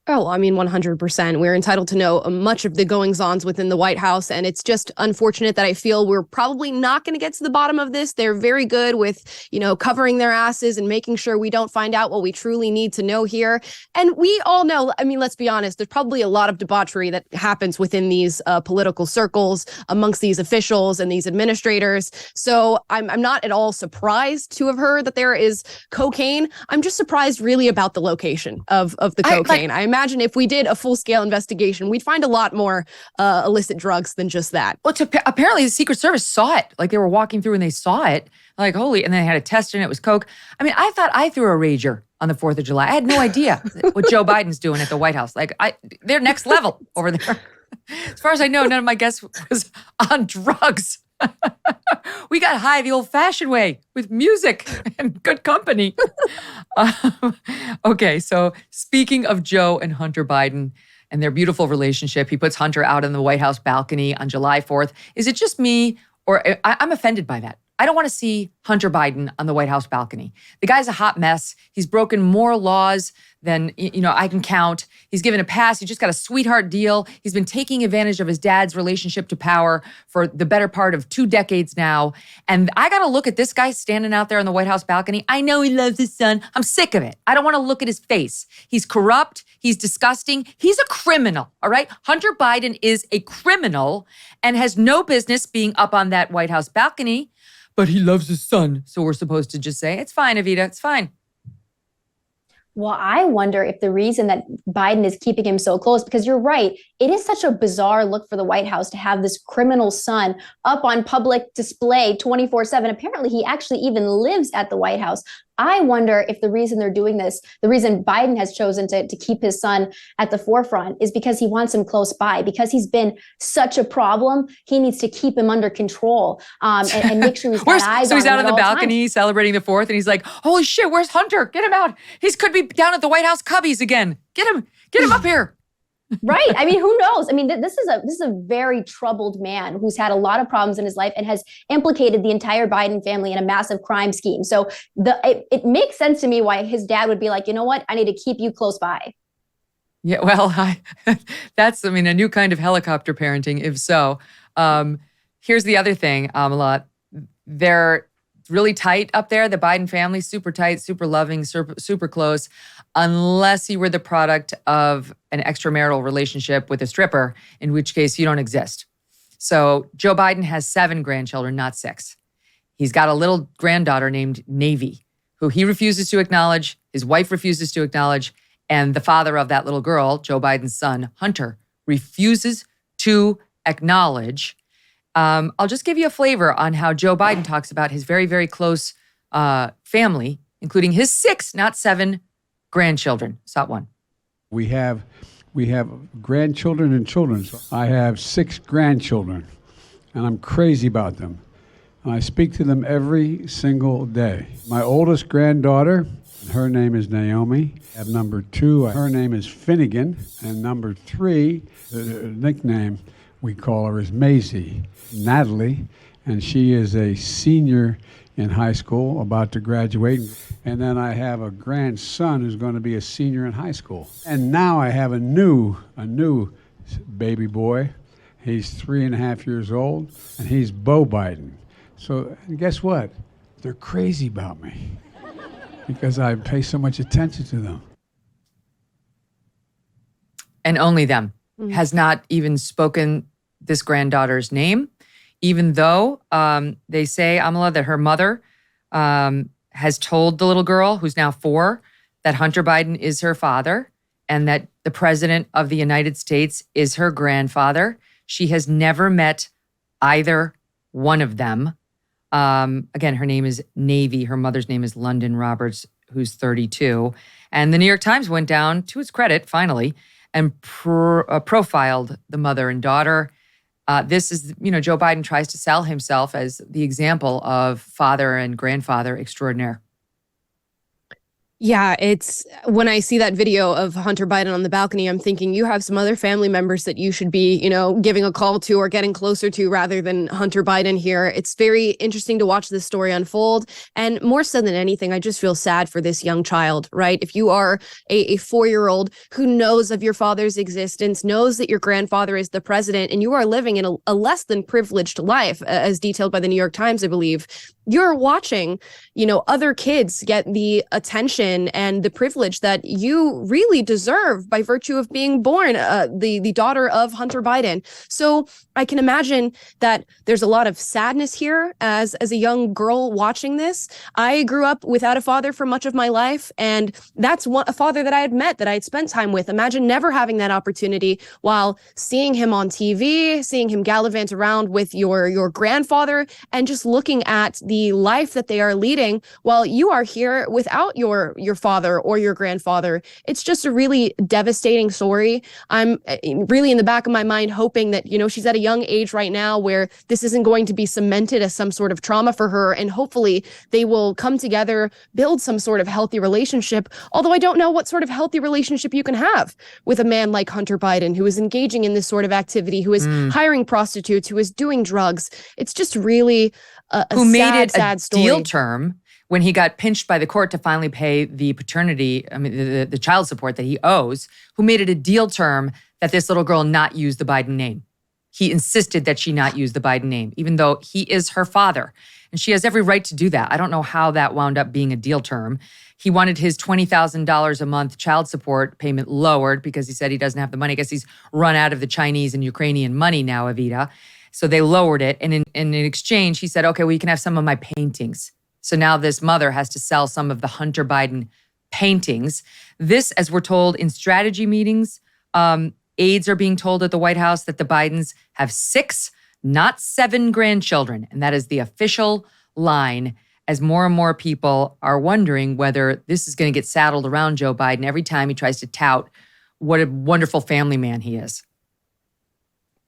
Oh, I mean, 100%. We're entitled to know much of the goings-ons within the White House, and it's just unfortunate that I feel we're probably not going to get to the bottom of this. They're very good with, covering their asses and making sure we don't find out what we truly need to know here. And we all know, I mean, let's be honest, there's probably a lot of debauchery that happens within these political circles amongst these officials and these administrators. So I'm not at all surprised to have heard that there is cocaine. I'm just surprised really about the location of the cocaine. I imagine if we did a full-scale investigation, we'd find a lot more illicit drugs than just that. Well, apparently the Secret Service saw it. Like, they were walking through and they saw it. Like, holy, and then they had a test and it was coke. I mean, I thought I threw a rager on the 4th of July. I had no idea what Joe Biden's doing at the White House. Like, they're next level over there. As far as I know, none of my guests was on drugs. We got high the old-fashioned way with music and good company. Okay, so speaking of Joe and Hunter Biden and their beautiful relationship, he puts Hunter out on the White House balcony on July 4th. Is it just me, or I'm offended by that? I don't want to see Hunter Biden on the White House balcony. The guy's a hot mess. He's broken more laws than, I can count. He's given a pass. He just got a sweetheart deal. He's been taking advantage of his dad's relationship to power for the better part of 2 decades now. And I got to look at this guy standing out there on the White House balcony. I know he loves his son. I'm sick of it. I don't want to look at his face. He's corrupt. He's disgusting. He's a criminal, all right? Hunter Biden is a criminal and has no business being up on that White House balcony. But he loves his son, so we're supposed to just say, it's fine, Evita, it's fine. Well, I wonder if the reason that Biden is keeping him so close, because you're right, it is such a bizarre look for the White House to have this criminal son up on public display 24/7. Apparently, he actually even lives at the White House. I wonder if the reason they're doing this, the reason Biden has chosen to keep his son at the forefront, is because he wants him close by, because he's been such a problem. He needs to keep him under control and make sure he's got eyes on him. So he's out on the balcony celebrating the 4th, and he's like, holy shit, where's Hunter? Get him out. He could be down at the White House cubbies again. Get him up here. Right. I mean, who knows? I mean, this is a very troubled man who's had a lot of problems in his life and has implicated the entire Biden family in a massive crime scheme. So it makes sense to me why his dad would be like, you know what? I need to keep you close by. Yeah, well, that's, I mean, a new kind of helicopter parenting, if so. Here's the other thing, Amala. They're really tight up there. The Biden family, super tight, super loving, super close, unless you were the product of an extramarital relationship with a stripper, in which case you don't exist. So Joe Biden has 7 grandchildren, not 6. He's got a little granddaughter named Navy, who he refuses to acknowledge, his wife refuses to acknowledge, and the father of that little girl, Joe Biden's son, Hunter, refuses to acknowledge. I'll just give you a flavor on how Joe Biden talks about his very, very close family, including his 6, not 7, grandchildren. Stop one. We have grandchildren and children. I have 6 grandchildren, and I'm crazy about them. I speak to them every single day. My oldest granddaughter, her name is Naomi. At number 2, her name is Finnegan. And number 3, the nickname we call her is Maisie, Natalie. And she is a senior in high school, about to graduate. And then I have a grandson who's going to be a senior in high school. And now I have a new baby boy. He's 3.5 years old, and he's Beau Biden. So guess what? They're crazy about me because I pay so much attention to them. And only them. Has not even spoken this granddaughter's name, even though they say, Amala, that her mother has told the little girl, who's now 4, that Hunter Biden is her father and that the president of the United States is her grandfather. She has never met either one of them. Again, her name is Navy. Her mother's name is London Roberts, who's 32. And the New York Times went down, to its credit, finally, and profiled the mother and daughter. This is, Joe Biden tries to sell himself as the example of father and grandfather extraordinaire. Yeah, it's when I see that video of Hunter Biden on the balcony, I'm thinking you have some other family members that you should be, giving a call to or getting closer to rather than Hunter Biden here. It's very interesting to watch this story unfold. And more so than anything, I just feel sad for this young child, right? If you are a 4-year-old who knows of your father's existence, knows that your grandfather is the president, and you are living in a less than privileged life, as detailed by the New York Times, I believe, you're watching, other kids get the attention and the privilege that you really deserve by virtue of being born the daughter of Hunter Biden. So I can imagine that there's a lot of sadness here as a young girl watching this. I grew up without a father for much of my life, and that's a father that I had met, that I had spent time with. Imagine never having that opportunity while seeing him on TV, seeing him gallivant around with your grandfather, and just looking at the life that they are leading while you are here without your father or your grandfather. It's just a really devastating story. I'm really in the back of my mind hoping that, she's at a young age right now where this isn't going to be cemented as some sort of trauma for her. And hopefully they will come together, build some sort of healthy relationship. Although I don't know what sort of healthy relationship you can have with a man like Hunter Biden, who is engaging in this sort of activity, who is hiring prostitutes, who is doing drugs. It's just really who made it sad a story. deal term when he got pinched by the court to finally pay the paternity, the child support that he owes, who made it a deal term that this little girl not use the Biden name. He insisted that she not use the Biden name, even though he is her father. And she has every right to do that. I don't know how that wound up being a deal term. He wanted his $20,000 a month child support payment lowered because he said he doesn't have the money. I guess he's run out of the Chinese and Ukrainian money now, Evita. So they lowered it. And in exchange, he said, okay, well, you can have some of my paintings. So now this mother has to sell some of the Hunter Biden paintings. This, as we're told in strategy meetings, aides are being told at the White House that the Bidens have 6, not 7 grandchildren. And that is the official line, as more and more people are wondering whether this is going to get saddled around Joe Biden every time he tries to tout what a wonderful family man he is.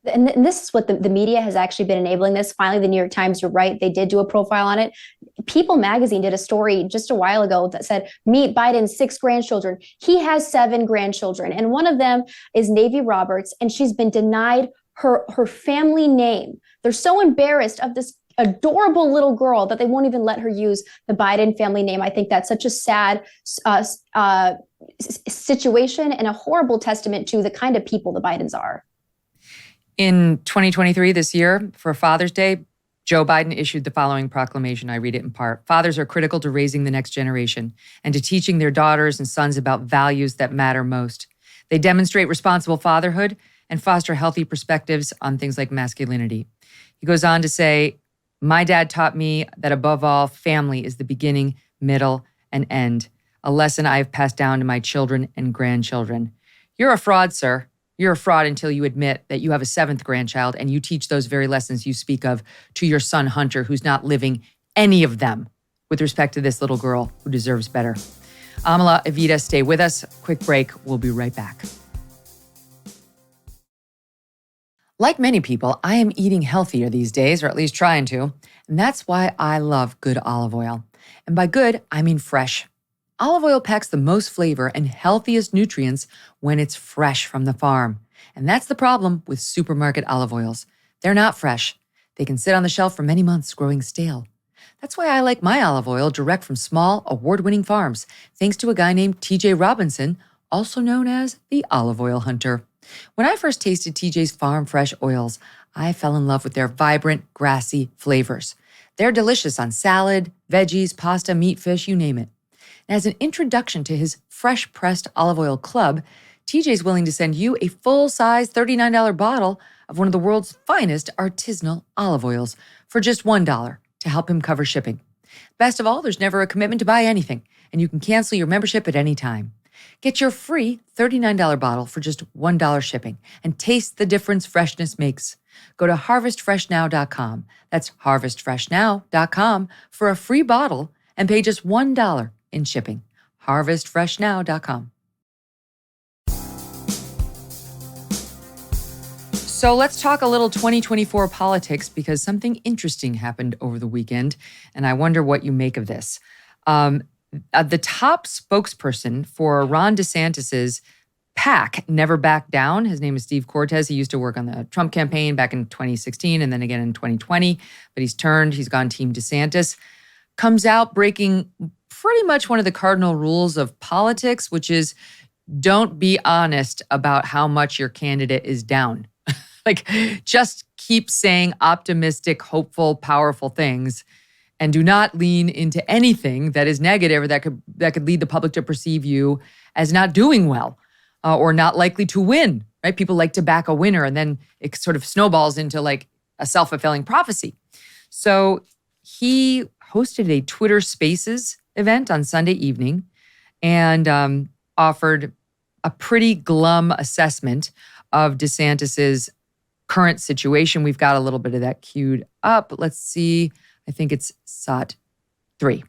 And this is what the media has actually been enabling this. Finally, the New York Times, you're right, they did do a profile on it. People magazine did a story just a while ago that said, meet Biden's 6 grandchildren. He has 7 grandchildren. And one of them is Navy Roberts, and she's been denied her family name. They're so embarrassed of this adorable little girl that they won't even let her use the Biden family name. I think that's such a sad situation and a horrible testament to the kind of people the Bidens are. In 2023, this year, for Father's Day, Joe Biden issued the following proclamation. I read it in part. Fathers are critical to raising the next generation and to teaching their daughters and sons about values that matter most. They demonstrate responsible fatherhood and foster healthy perspectives on things like masculinity. He goes on to say, my dad taught me that above all, family is the beginning, middle, and end, a lesson I have passed down to my children and grandchildren. You're a fraud, sir. You're a fraud until you admit that you have a 7th grandchild and you teach those very lessons you speak of to your son, Hunter, who's not living any of them with respect to this little girl who deserves better. Amala, Evita, stay with us. Quick break. We'll be right back. Like many people, I am eating healthier these days, or at least trying to. And that's why I love good olive oil. And by good, I mean fresh. Olive oil packs the most flavor and healthiest nutrients when it's fresh from the farm. And that's the problem with supermarket olive oils. They're not fresh. They can sit on the shelf for many months growing stale. That's why I like my olive oil direct from small, award-winning farms, thanks to a guy named TJ Robinson, also known as the Olive Oil Hunter. When I first tasted TJ's farm fresh oils, I fell in love with their vibrant, grassy flavors. They're delicious on salad, veggies, pasta, meat, fish, you name it. And as an introduction to his fresh pressed olive oil club, TJ's willing to send you a full-size $39 bottle of one of the world's finest artisanal olive oils for just $1 to help him cover shipping. Best of all, there's never a commitment to buy anything, and you can cancel your membership at any time. Get your free $39 bottle for just $1 shipping and taste the difference freshness makes. Go to harvestfreshnow.com. That's harvestfreshnow.com for a free bottle and pay just $1 in shipping. harvestfreshnow.com. So let's talk a little 2024 politics because something interesting happened over the weekend, and I wonder what you make of this. The top spokesperson for Ron DeSantis's PAC, Never Back Down, his name is Steve Cortez. He used to work on the Trump campaign back in 2016 and then again in 2020, but he's gone Team DeSantis, comes out breaking pretty much one of the cardinal rules of politics, which is don't be honest about how much your candidate is down. Like, just keep saying optimistic, hopeful, powerful things and do not lean into anything that is negative or that could lead the public to perceive you as not doing well or not likely to win, right? People like to back a winner and then it sort of snowballs into like a self-fulfilling prophecy. So he hosted a Twitter Spaces event on Sunday evening and offered a pretty glum assessment of DeSantis's current situation. We've got a little bit of that queued up. Let's see. I think it's SOT 3.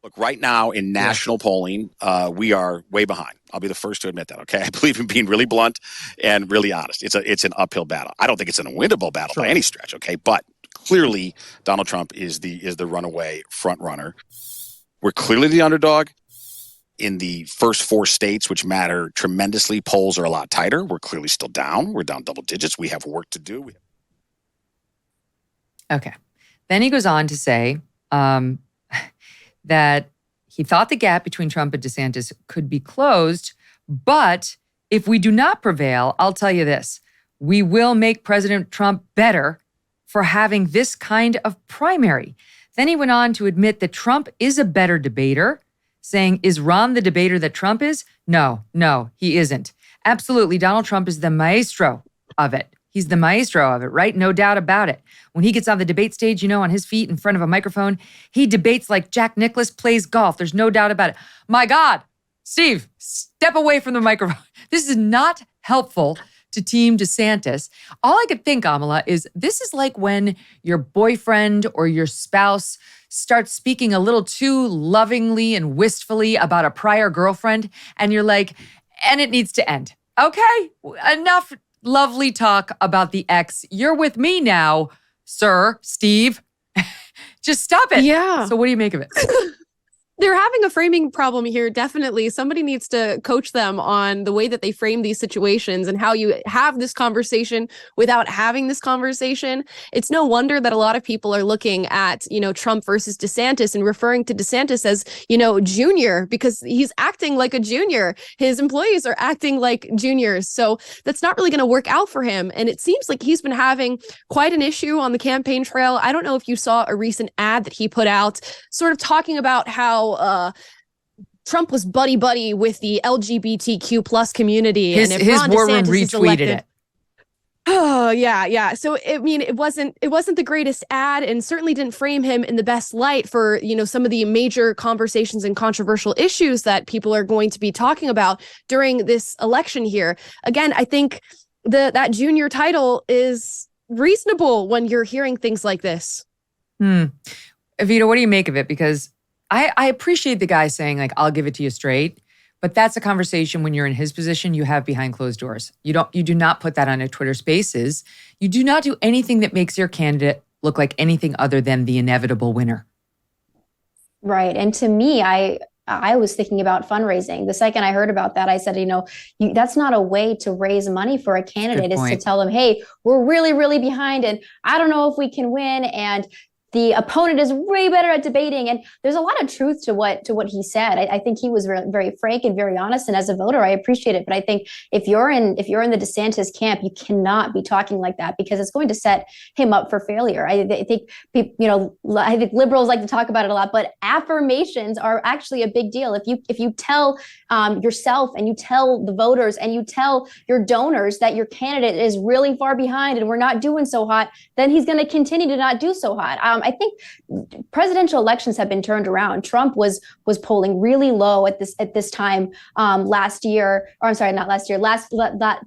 Look, right now in national polling, we are way behind. I'll be the first to admit that, okay? I believe in being really blunt and really honest. It's an uphill battle. I don't think it's an unwinnable battle by any stretch, okay? But clearly, Donald Trump is the runaway front runner. We're clearly the underdog. In the first 4 states, which matter tremendously, polls are a lot tighter. We're clearly still down. We're down double digits. We have work to do. Okay. Then he goes on to say that he thought the gap between Trump and DeSantis could be closed, but if we do not prevail, I'll tell you this, we will make President Trump better for having this kind of primary. Then he went on to admit that Trump is a better debater, saying, is Ron the debater that Trump is? No, he isn't. Absolutely, Donald Trump is the maestro of it. He's the maestro of it, right? No doubt about it. When he gets on the debate stage, on his feet in front of a microphone, he debates like Jack Nicklaus plays golf. There's no doubt about it. My God, Steve, step away from the microphone. This is not helpful to Team DeSantis. All I could think, Amala, is this is like when your boyfriend or your spouse starts speaking a little too lovingly and wistfully about a prior girlfriend, and you're like, and it needs to end. Okay, enough lovely talk about the ex. You're with me now, sir, Steve. Just stop it. Yeah. So what do you make of it? They're having a framing problem here, definitely. Somebody needs to coach them on the way that they frame these situations and how you have this conversation without having this conversation. It's no wonder that a lot of people are looking at, Trump versus DeSantis and referring to DeSantis as, junior, because he's acting like a junior. His employees are acting like juniors. So that's not really going to work out for him. And it seems like he's been having quite an issue on the campaign trail. I don't know if you saw a recent ad that he put out sort of talking about how Trump was buddy-buddy with the LGBTQ plus community. His war room retweeted it. Oh, yeah. So, it wasn't the greatest ad and certainly didn't frame him in the best light for, some of the major conversations and controversial issues that people are going to be talking about during this election here. Again, I think that junior title is reasonable when you're hearing things like this. Evita, what do you make of it? Because I appreciate the guy saying, like, I'll give it to you straight, but that's a conversation when you're in his position you have behind closed doors. You do not put that on a Twitter Spaces. You do not do anything that makes your candidate look like anything other than the inevitable winner. Right. And to me, I was thinking about fundraising. The second I heard about that, I said, that's not a way to raise money for a candidate, is to tell them, hey, we're really, really behind and I don't know if we can win. And the opponent is way better at debating. And there's a lot of truth to what he said. I think he was very frank and very honest. And as a voter, I appreciate it. But I think if you're in the DeSantis camp, you cannot be talking like that because it's going to set him up for failure. I think I think liberals like to talk about it a lot, but affirmations are actually a big deal. If you tell yourself and you tell the voters and you tell your donors that your candidate is really far behind and we're not doing so hot, then he's going to continue to not do so hot. I think presidential elections have been turned around. Trump was polling really low at this time last year, or I'm sorry, not last year, last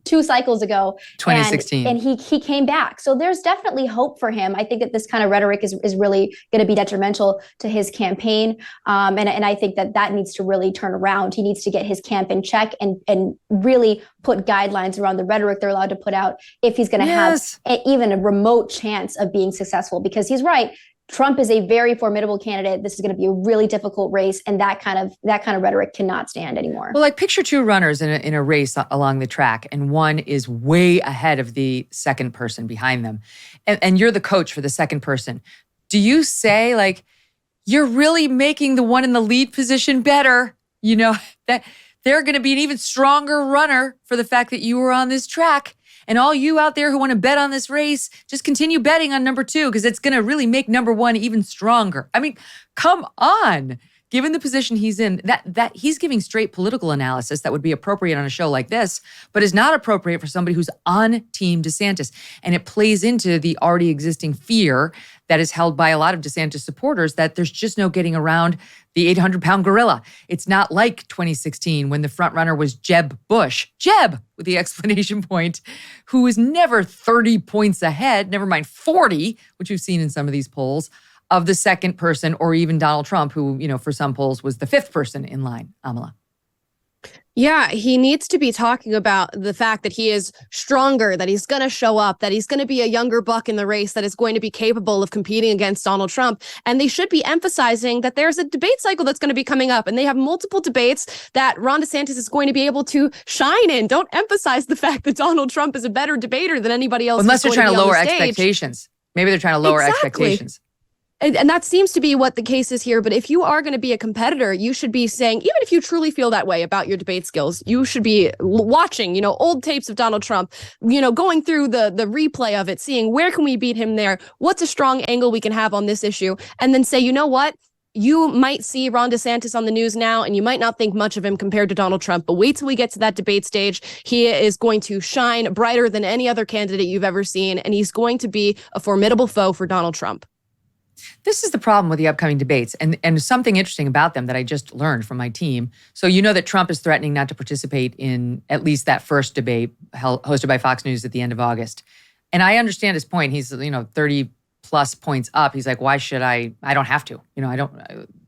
2 cycles ago, 2016, and he came back. So there's definitely hope for him. I think that this kind of rhetoric is really going to be detrimental to his campaign, and I think that needs to really turn around. He needs to get his camp in check and really put guidelines around the rhetoric they're allowed to put out if he's going to have even a remote chance of being successful. Because he's right. Trump is a very formidable candidate. This is going to be a really difficult race, and that kind of rhetoric cannot stand anymore. Well, like picture 2 runners in a race along the track, and one is way ahead of the second person behind them, and you're the coach for the second person. Do you say, like, you're really making the one in the lead position better? That they're going to be an even stronger runner for the fact that you were on this track. And all you out there who want to bet on this race, just continue betting on number 2 because it's going to really make number 1 even stronger. I mean, come on. Given the position he's in, that he's giving straight political analysis that would be appropriate on a show like this, but is not appropriate for somebody who's on Team DeSantis. And it plays into the already existing fear that is held by a lot of DeSantis supporters that there's just no getting around the 800-pound gorilla. It's not like 2016 when the front runner was Jeb Bush, Jeb with the exclamation point, who was never 30 points ahead, never mind 40, which you've seen in some of these polls, of the second person, or even Donald Trump, who, for some polls was the 5th person in line, Amala. Yeah, he needs to be talking about the fact that he is stronger, that he's going to show up, that he's going to be a younger buck in the race that is going to be capable of competing against Donald Trump. And they should be emphasizing that there's a debate cycle that's going to be coming up, and they have multiple debates that Ron DeSantis is going to be able to shine in. Don't emphasize the fact that Donald Trump is a better debater than anybody else. Unless they're trying to lower expectations. Maybe they're trying to lower expectations. And that seems to be what the case is here. But if you are going to be a competitor, you should be saying, even if you truly feel that way about your debate skills, you should be watching, old tapes of Donald Trump, going through the replay of it, seeing where can we beat him there? What's a strong angle we can have on this issue? And then say, you know what? You might see Ron DeSantis on the news now, and you might not think much of him compared to Donald Trump, but wait till we get to that debate stage. He is going to shine brighter than any other candidate you've ever seen, and he's going to be a formidable foe for Donald Trump. This is the problem with the upcoming debates, and something interesting about them that I just learned from my team. So you know that Trump is threatening not to participate in at least that first debate hosted by Fox News at the end of August. And I understand his point. He's 30 plus points up. He's like, why should I don't have to.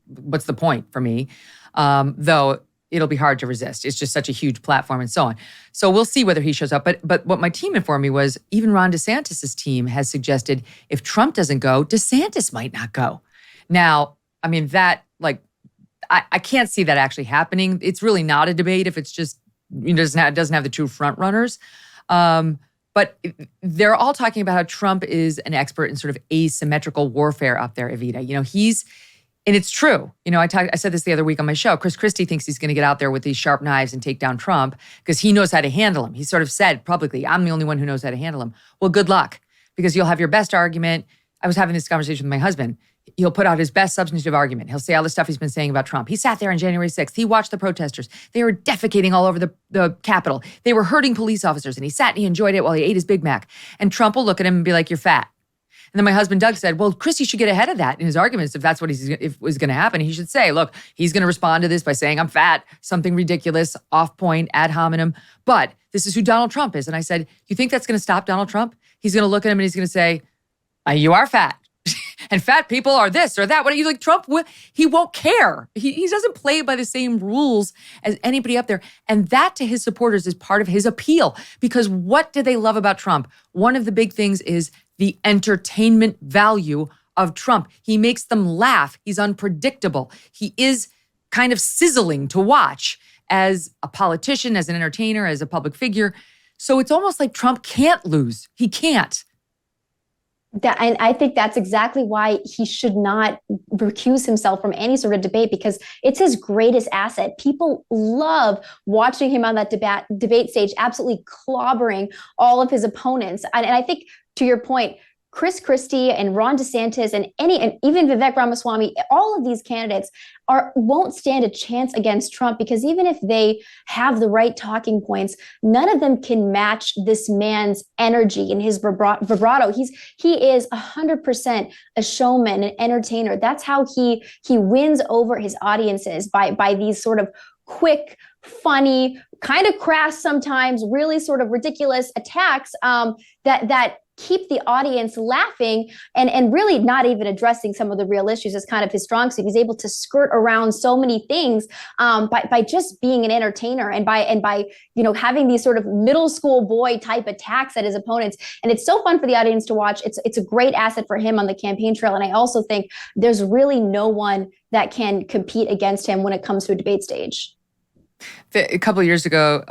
What's the point for me? Though it'll be hard to resist. It's just such a huge platform and so on. So we'll see whether he shows up. But what my team informed me was even Ron DeSantis' team has suggested if Trump doesn't go, DeSantis might not go. Now, I mean, I I can't see that actually happening. It's really not a debate if it's just, doesn't have the two front runners. But they're all talking about how Trump is an expert in sort of asymmetrical warfare up there, Evita. And it's true. I said this the other week on my show. Chris Christie thinks he's going to get out there with these sharp knives and take down Trump because he knows how to handle him. He sort of said publicly, I'm the only one who knows how to handle him. Well, good luck, because you'll have your best argument. I was having this conversation with my husband. He'll put out his best substantive argument. He'll say all the stuff he's been saying about Trump. He sat there on January 6th. He watched the protesters. They were defecating all over the Capitol. They were hurting police officers, and he sat and he enjoyed it while he ate his Big Mac. And Trump will look at him and be like, you're fat. And then my husband, Doug, said, well, Christie should get ahead of that in his arguments. If that's what was going to happen, he should say, look, he's going to respond to this by saying I'm fat, something ridiculous, off point, ad hominem. But this is who Donald Trump is. And I said, you think that's going to stop Donald Trump? He's going to look at him and he's going to say, you are fat. And fat people are this or that. What are you like, Trump? He won't care. He doesn't play by the same rules as anybody up there. And that to his supporters is part of his appeal. Because what do they love about Trump? One of the big things is the entertainment value of Trump. He makes them laugh. He's unpredictable. He is kind of sizzling to watch as a politician, as an entertainer, as a public figure. So it's almost like Trump can't lose. He can't. And I think that's exactly why he should not recuse himself from any sort of debate, because it's his greatest asset. People love watching him on that debate stage, absolutely clobbering all of his opponents. And I think, to your point, Chris Christie and Ron DeSantis and even Vivek Ramaswamy, all of these candidates won't stand a chance against Trump, because even if they have the right talking points, none of them can match this man's energy and his vibrato. He is 100% a showman, an entertainer. That's how he wins over his audiences, by these sort of quick, funny, kind of crass sometimes, really sort of ridiculous attacks that keep the audience laughing and really not even addressing some of the real issues is kind of his strong suit. He's able to skirt around so many things by just being an entertainer and by having these sort of middle school boy type attacks at his opponents. And it's so fun for the audience to watch. It's a great asset for him on the campaign trail. And I also think there's really no one that can compete against him when it comes to a debate stage. A couple of years ago,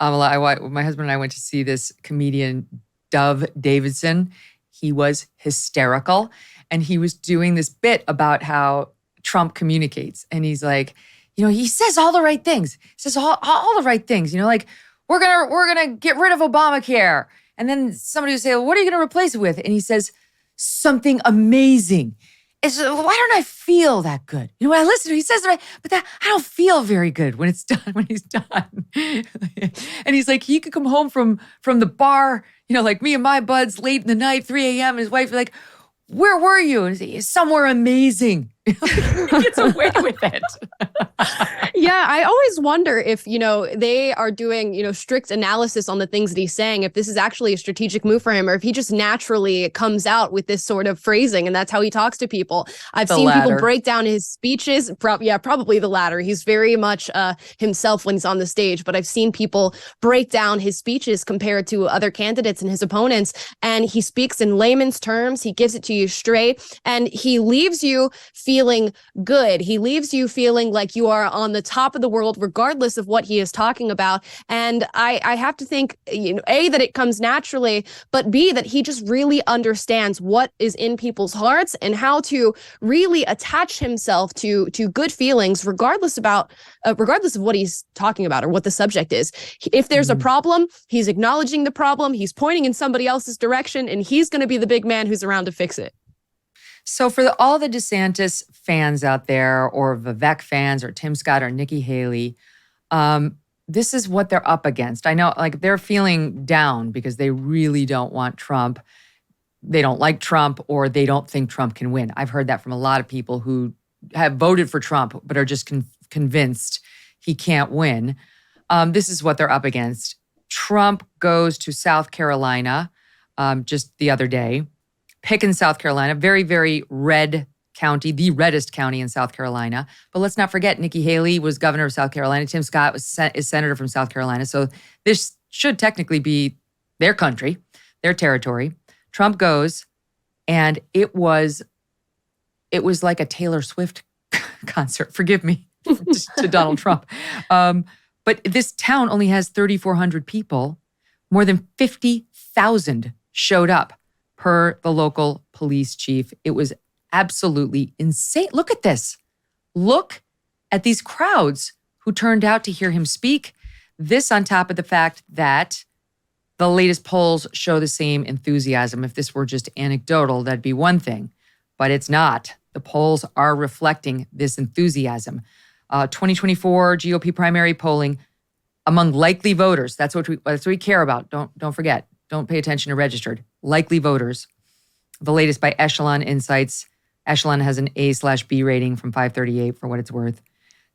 Amala, my husband and I went to see this comedian, Dove Davidson. He was hysterical. And he was doing this bit about how Trump communicates. And he's like, he says all the right things. He says all the right things. Like, we're gonna get rid of Obamacare. And then somebody would say, well, what are you gonna replace it with? And he says, something amazing. It's, why don't I feel that good? When I listen to him, he says it right, but I don't feel very good when it's done, when he's done. And he's like, he could come home from the bar, like me and my buds late in the night, 3 a.m. His wife was like, where were you? And he's like, somewhere amazing. He gets away with it. Yeah, I always wonder if, they are doing, strict analysis on the things that he's saying, if this is actually a strategic move for him, or if he just naturally comes out with this sort of phrasing and that's how he talks to people. I've seen people break down his speeches. Probably the latter. He's very much himself when he's on the stage, but I've seen people break down his speeches compared to other candidates and his opponents. And he speaks in layman's terms. He gives it to you straight, and he leaves you feeling good. He leaves you feeling like you are on the top of the world, regardless of what he is talking about. And I have to think, A, that it comes naturally, but B, that he just really understands what is in people's hearts and how to really attach himself to good feelings, regardless of what he's talking about or what the subject is. If there's a problem, he's acknowledging the problem, he's pointing in somebody else's direction, and he's going to be the big man who's around to fix it. So for all the DeSantis fans out there, or Vivek fans, or Tim Scott, or Nikki Haley, this is what they're up against. I know, they're feeling down because they really don't want Trump. They don't like Trump, or they don't think Trump can win. I've heard that from a lot of people who have voted for Trump but are just convinced he can't win. This is what they're up against. Trump goes to South Carolina just the other day. Pickens, South Carolina, very, very red county, the reddest county in South Carolina. But let's not forget, Nikki Haley was governor of South Carolina. Tim Scott is senator from South Carolina. So this should technically be their country, their territory. Trump goes, and it was like a Taylor Swift concert. Forgive me. to Donald Trump. But this town only has 3,400 people. More than 50,000 showed up per the local police chief. It was absolutely insane. Look at this. Look at these crowds who turned out to hear him speak. This on top of the fact that the latest polls show the same enthusiasm. If this were just anecdotal, that'd be one thing, but it's not. The polls are reflecting this enthusiasm. 2024 GOP primary polling among likely voters. That's what we care about. Don't forget. Don't pay attention to registered. Likely voters. The latest by Echelon Insights. Echelon has an A/B rating from 538 for what it's worth.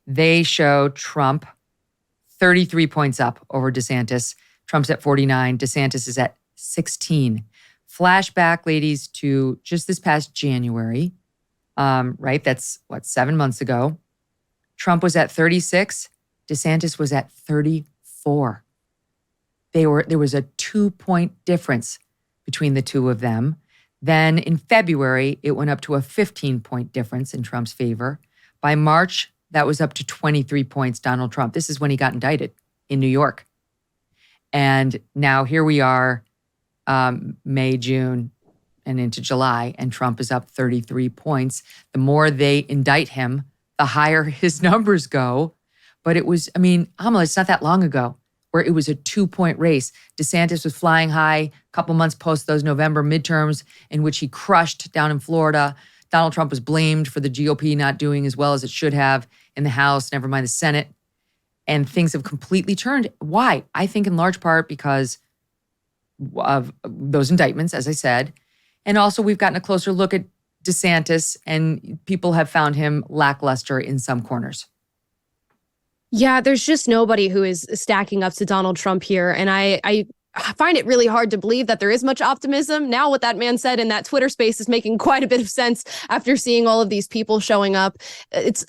They show Trump 33 points up over DeSantis. Trump's at 49. DeSantis is at 16. Flashback, ladies, to just this past January. Right? That's 7 months ago. Trump was at 36. DeSantis was at 34. There was a 2-point difference between the two of them. Then in February, it went up to a 15-point difference in Trump's favor. By March, that was up to 23 points, Donald Trump. This is when he got indicted in New York. And now here we are, May, June, and into July, and Trump is up 33 points. The more they indict him, the higher his numbers go. But it was, Amala, it's not that long ago where it was a 2-point race. DeSantis was flying high a couple months post those November midterms in which he crushed down in Florida. Donald Trump was blamed for the GOP not doing as well as it should have in the House, never mind the Senate. And things have completely turned. Why? I think in large part because of those indictments, as I said. And also we've gotten a closer look at DeSantis, and people have found him lackluster in some corners. Yeah, there's just nobody who is stacking up to Donald Trump here. And I find it really hard to believe that there is much optimism. Now what that man said in that Twitter space is making quite a bit of sense after seeing all of these people showing up.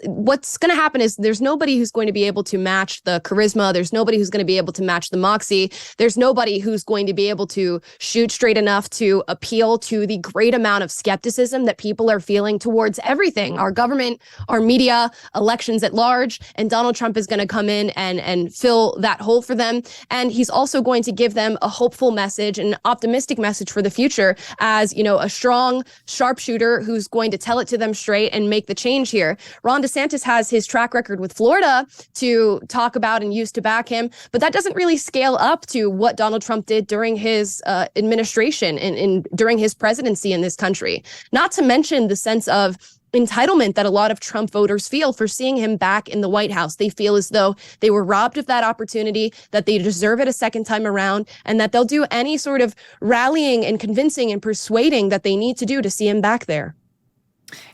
What's going to happen is there's nobody who's going to be able to match the charisma. There's nobody who's going to be able to match the moxie. There's nobody who's going to be able to shoot straight enough to appeal to the great amount of skepticism that people are feeling towards everything, our government, our media, elections at large. And Donald Trump is going to come in and fill that hole for them. And he's also going to give them a hopeful message, an optimistic message for the future as, a strong sharpshooter who's going to tell it to them straight and make the change here. Ron DeSantis has his track record with Florida to talk about and use to back him, but that doesn't really scale up to what Donald Trump did during his administration and during his presidency in this country. Not to mention the sense of entitlement that a lot of Trump voters feel for seeing him back in the White House. They feel as though they were robbed of that opportunity, that they deserve it a second time around, and that they'll do any sort of rallying and convincing and persuading that they need to do to see him back there.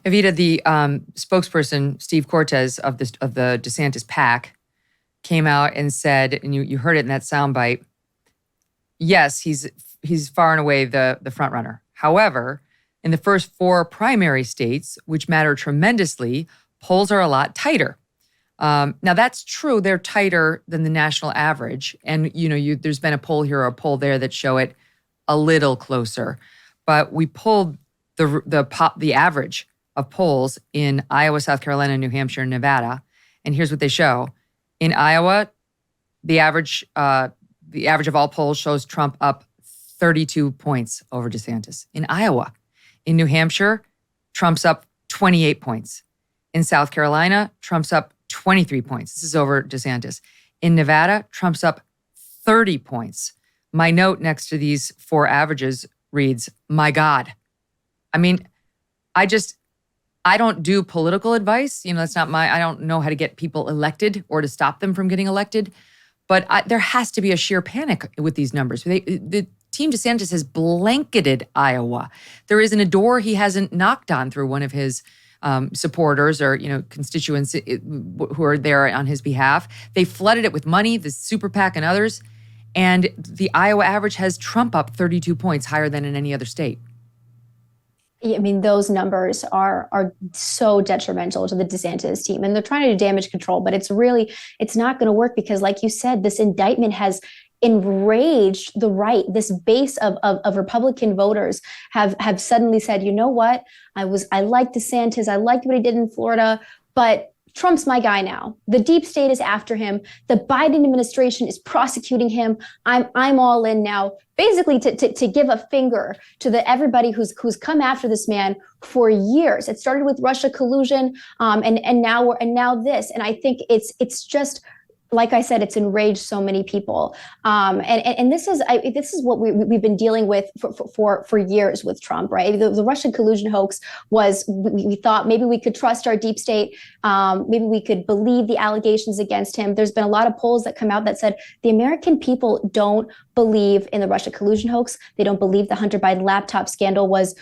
Evita, the spokesperson, Steve Cortez of the DeSantis PAC, came out and said, and you heard it in that soundbite, yes, he's far and away the front runner. However, in the first 4 primary states, which matter tremendously, polls are a lot tighter. Now, that's true. They're tighter than the national average. And, there's been a poll here or a poll there that show it a little closer. But we pulled the average of polls in Iowa, South Carolina, New Hampshire, and Nevada. And here's what they show. In Iowa, the average of all polls shows Trump up 32 points over DeSantis. In Iowa. In New Hampshire, Trump's up 28 points. In South Carolina, Trump's up 23 points. This is over DeSantis. In Nevada, Trump's up 30 points. My note next to these 4 averages reads, my God. I don't do political advice. That's not I don't know how to get people elected or to stop them from getting elected. But there has to be a sheer panic with these numbers. The Team DeSantis has blanketed Iowa. There isn't a door he hasn't knocked on through one of his supporters or constituents who are there on his behalf. They flooded it with money, the super PAC and others, and the Iowa average has Trump up 32 points higher than in any other state. Those numbers are so detrimental to the DeSantis team, and they're trying to do damage control, but it's not going to work because, like you said, this indictment has enraged the right. This base of Republican voters have suddenly said, you know what? I like DeSantis. I liked what he did in Florida, but Trump's my guy now. The deep state is after him. The Biden administration is prosecuting him. I'm all in now. Basically, to give a finger to everybody who's come after this man for years. It started with Russia collusion, and now this. And I think it's just, like I said, it's enraged so many people, and this is what we've been dealing with for years with Trump, right? The Russian collusion hoax was, we thought maybe we could trust our deep state, maybe we could believe the allegations against him. There's been a lot of polls that come out that said the American people don't believe in the Russia collusion hoax. They don't believe the Hunter Biden laptop scandal was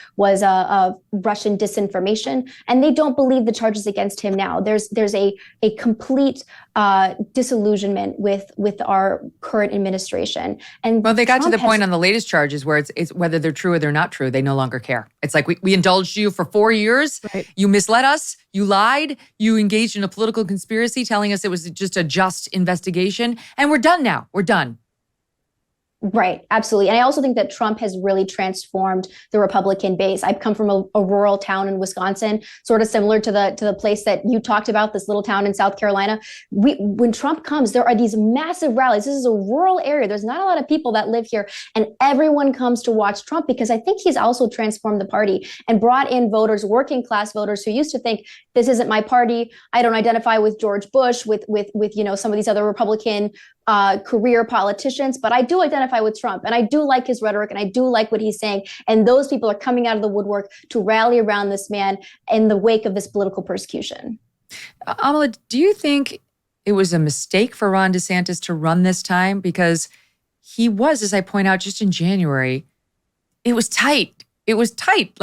a Russian disinformation, and they don't believe the charges against him now. There's a complete disillusionment with our current administration. And well, they got to the point on the latest charges where it's whether they're true or they're not true, they no longer care. It's like we indulged you for 4 years. Right. You misled us. You lied. You engaged in a political conspiracy, telling us it was just a just investigation, and we're done now. We're done. Right, absolutely. And I also think that Trump has really transformed the Republican base. I've come from a rural town in Wisconsin, sort of similar to the place that you talked about, this little town in South Carolina. When Trump comes, there are these massive rallies. This is a rural area. There's not a lot of people that live here, and everyone comes to watch Trump because I think he's also transformed the party and brought in voters, working class voters who used to think, this isn't my party. I don't identify with George Bush, with some of these other Republican career politicians, but I do identify with Trump, and I do like his rhetoric, and I do like what he's saying. And those people are coming out of the woodwork to rally around this man in the wake of this political persecution. Amala, do you think it was a mistake for Ron DeSantis to run this time? Because he was, as I point out, just in January, it was tight. It was tight.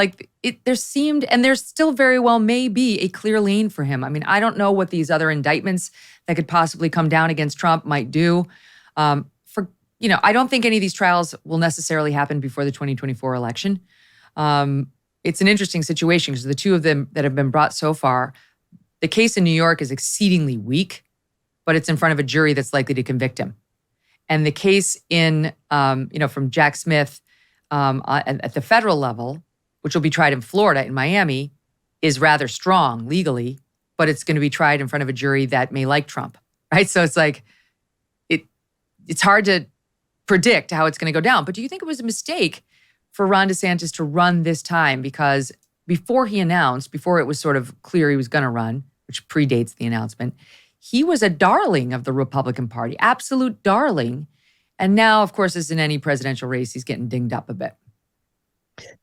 There seemed, and there still very well may be, a clear lane for him. I mean, I don't know what these other indictments that could possibly come down against Trump might do. I don't think any of these trials will necessarily happen before the 2024 election. It's an interesting situation because the two of them that have been brought so far, the case in New York is exceedingly weak, but it's in front of a jury that's likely to convict him. And the case in, from Jack Smith at the federal level, which will be tried in Florida, in Miami, is rather strong legally, but it's going to be tried in front of a jury that may like Trump, right? So it's like, it's hard to predict how it's going to go down. But do you think it was a mistake for Ron DeSantis to run this time? Because before it was sort of clear he was going to run, which predates the announcement, he was a darling of the Republican Party, absolute darling. And now, of course, as in any presidential race, he's getting dinged up a bit.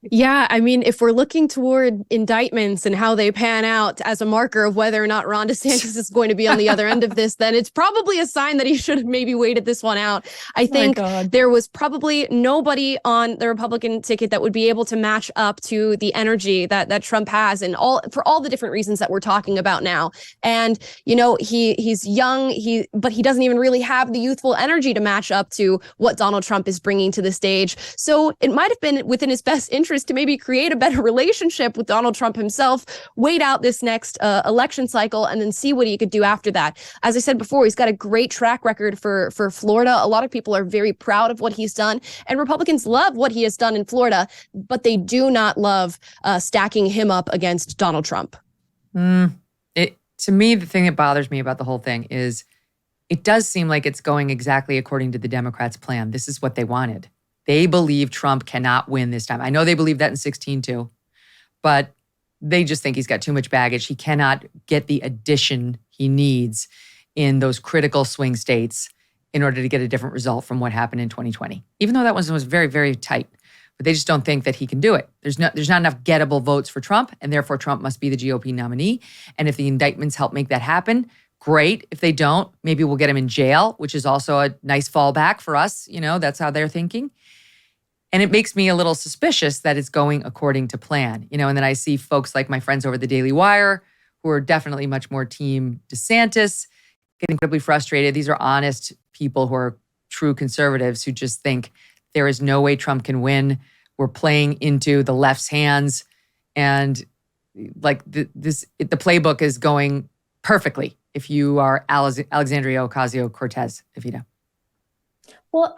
Yeah, I mean, if we're looking toward indictments and how they pan out as a marker of whether or not Ron DeSantis is going to be on the other end of this, then it's probably a sign that he should have maybe waited this one out. I think there was probably nobody on the Republican ticket that would be able to match up to the energy that Trump has, and for all the different reasons that we're talking about now. And, he's young, but he doesn't even really have the youthful energy to match up to what Donald Trump is bringing to the stage. So it might have been within his best interest to maybe create a better relationship with Donald Trump himself, wait out this next election cycle, and then see what he could do after that. As I said before, he's got a great track record for Florida. A lot of people are very proud of what he's done, and Republicans love what he has done in Florida, but they do not love stacking him up against Donald Trump. To me, the thing that bothers me about the whole thing is it does seem like it's going exactly according to the Democrats' plan. This is what they wanted. They believe Trump cannot win this time. I know they believe that in 2016 too, but they just think he's got too much baggage. He cannot get the addition he needs in those critical swing states in order to get a different result from what happened in 2020. Even though that one was very, very tight, but they just don't think that he can do it. There's not enough gettable votes for Trump, and therefore Trump must be the GOP nominee. And if the indictments help make that happen, great. If they don't, maybe we'll get him in jail, which is also a nice fallback for us. That's how they're thinking. And it makes me a little suspicious that it's going according to plan, and then I see folks like my friends over the Daily Wire, who are definitely much more team DeSantis, getting incredibly frustrated. These are honest people who are true conservatives who just think there is no way Trump can win. We're playing into the left's hands. And the playbook is going perfectly if you are Alexandria Ocasio-Cortez, Evita. Well,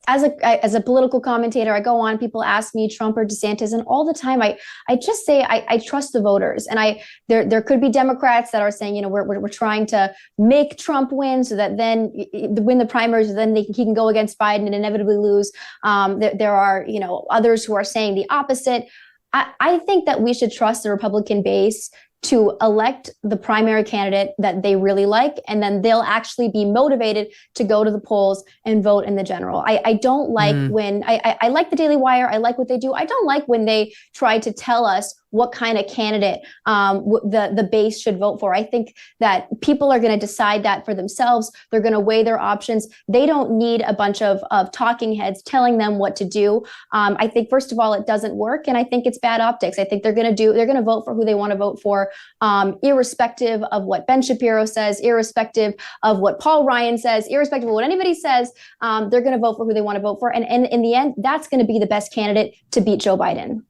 as a political commentator, I go on, people ask me Trump or DeSantis, and all the time I just say I trust the voters. And there could be Democrats that are saying, you know, we're trying to make Trump win so that then win the primaries, then he can go against Biden and inevitably lose. There are, you know, others who are saying the opposite. I think that we should trust the Republican base to elect the primary candidate that they really like, and then they'll actually be motivated to go to the polls and vote in the general. I don't like when I like the Daily Wire. I like what they do. I don't like when they try to tell us what kind of candidate the base should vote for. I think that people are going to decide that for themselves. They're going to weigh their options. They don't need a bunch of talking heads telling them what to do. I think, first of all, it doesn't work, and I think it's bad optics. I think they're going to vote for who they want to vote for, irrespective of what Ben Shapiro says, irrespective of what Paul Ryan says, irrespective of what anybody says. They're going to vote for who they want to vote for, and in the end, that's going to be the best candidate to beat Joe Biden.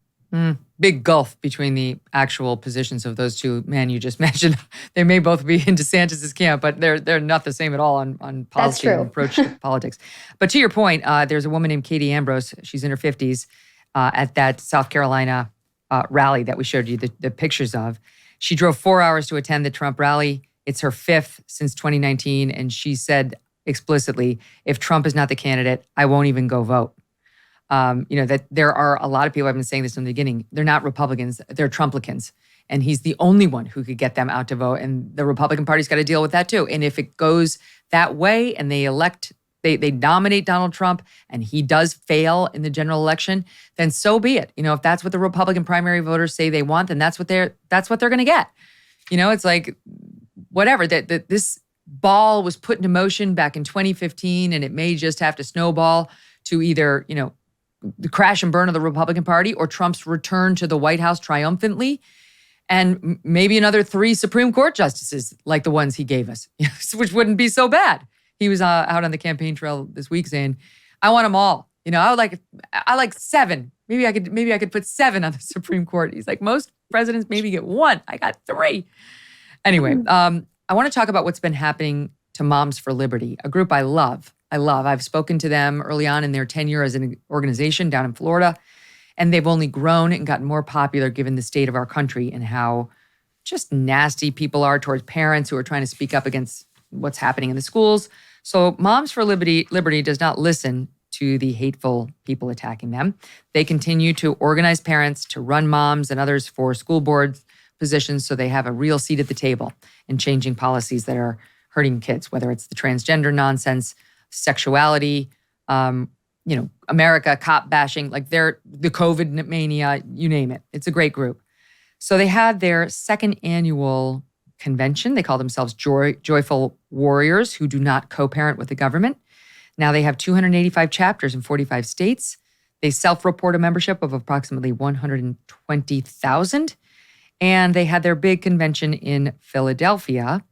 Big gulf between the actual positions of those two men you just mentioned. They may both be in DeSantis' camp, but they're not the same at all on policy and approach to politics. But to your point, there's a woman named Katie Ambrose. She's in her 50s at that South Carolina rally that we showed you the pictures of. She drove 4 hours to attend the Trump rally. It's her 5th since 2019. And she said explicitly, if Trump is not the candidate, I won't even go vote. That there are a lot of people, I've been saying this from the beginning, they're not Republicans, they're Trumplicans. And he's the only one who could get them out to vote. And the Republican Party's got to deal with that too. And if it goes that way and they nominate Donald Trump and he does fail in the general election, then so be it. You know, if that's what the Republican primary voters say they want, then that's what they're going to get. You know, it's like, whatever, that this ball was put into motion back in 2015, and it may just have to snowball to either, you know, the crash and burn of the Republican Party or Trump's return to the White House triumphantly, and maybe another 3 Supreme Court justices like the ones he gave us, which wouldn't be so bad. He was out on the campaign trail this week saying, I want them all. You know, I like 7. Maybe I could put 7 on the Supreme Court. He's like, most presidents maybe get 1. I got 3. Anyway, I want to talk about what's been happening to Moms for Liberty, a group I love. I've spoken to them early on in their tenure as an organization down in Florida, and they've only grown and gotten more popular given the state of our country and how just nasty people are towards parents who are trying to speak up against what's happening in the schools. So Moms for Liberty does not listen to the hateful people attacking them. They continue to organize parents to run moms and others for school board positions so they have a real seat at the table in changing policies that are hurting kids, whether it's the transgender nonsense, sexuality, America, cop bashing, like they're the COVID mania, you name it. It's a great group. So they had their 2nd annual convention. They call themselves Joyful Warriors who do not co-parent with the government. Now they have 285 chapters in 45 states. They self-report a membership of approximately 120,000. And they had their big convention in Philadelphia.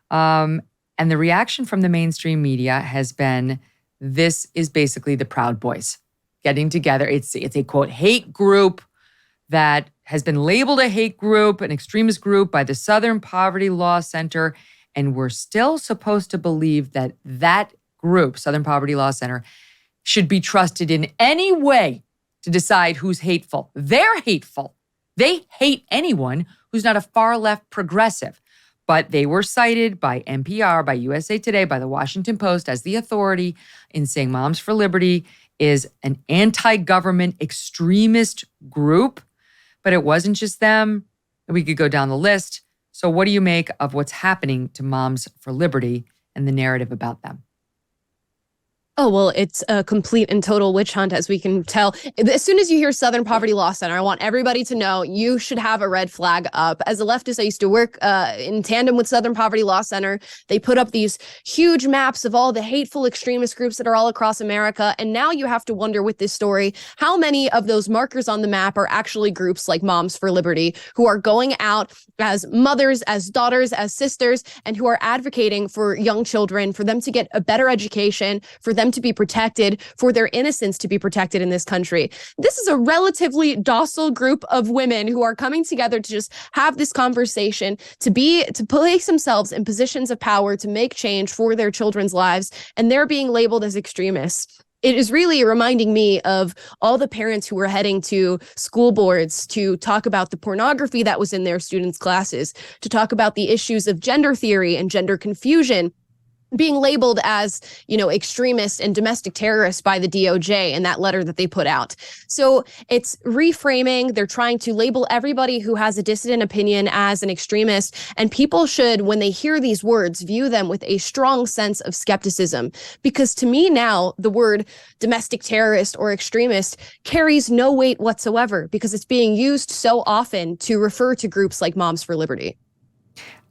And the reaction from the mainstream media has been, this is basically the Proud Boys getting together. It's a, quote, hate group that has been labeled a hate group, an extremist group by the Southern Poverty Law Center. And we're still supposed to believe that that group, Southern Poverty Law Center, should be trusted in any way to decide who's hateful. They're hateful. They hate anyone who's not a far left progressive. But they were cited by NPR, by USA Today, by the Washington Post as the authority in saying Moms for Liberty is an anti-government extremist group. But it wasn't just them. We could go down the list. So what do you make of what's happening to Moms for Liberty and the narrative about them? Oh, well, it's a complete and total witch hunt, as we can tell. As soon as you hear Southern Poverty Law Center, I want everybody to know you should have a red flag up. As a leftist, I used to work in tandem with Southern Poverty Law Center. They put up these huge maps of all the hateful extremist groups that are all across America. And now you have to wonder with this story, how many of those markers on the map are actually groups like Moms for Liberty, who are going out as mothers, as daughters, as sisters, and who are advocating for young children, for them to get a better education, for them to be protected, for their innocence to be protected in this country. This is a relatively docile group of women who are coming together to just have this conversation, to place themselves in positions of power, to make change for their children's lives, and they're being labeled as extremists. it is really reminding me of all the parents who were heading to school boards to talk about the pornography that was in their students' classes, to talk about the issues of gender theory and gender confusion, being labeled as, extremist and domestic terrorists by the DOJ in that letter that they put out. So it's reframing. They're trying to label everybody who has a dissident opinion as an extremist. And people should, when they hear these words, view them with a strong sense of skepticism. Because to me now, the word domestic terrorist or extremist carries no weight whatsoever because it's being used so often to refer to groups like Moms for Liberty.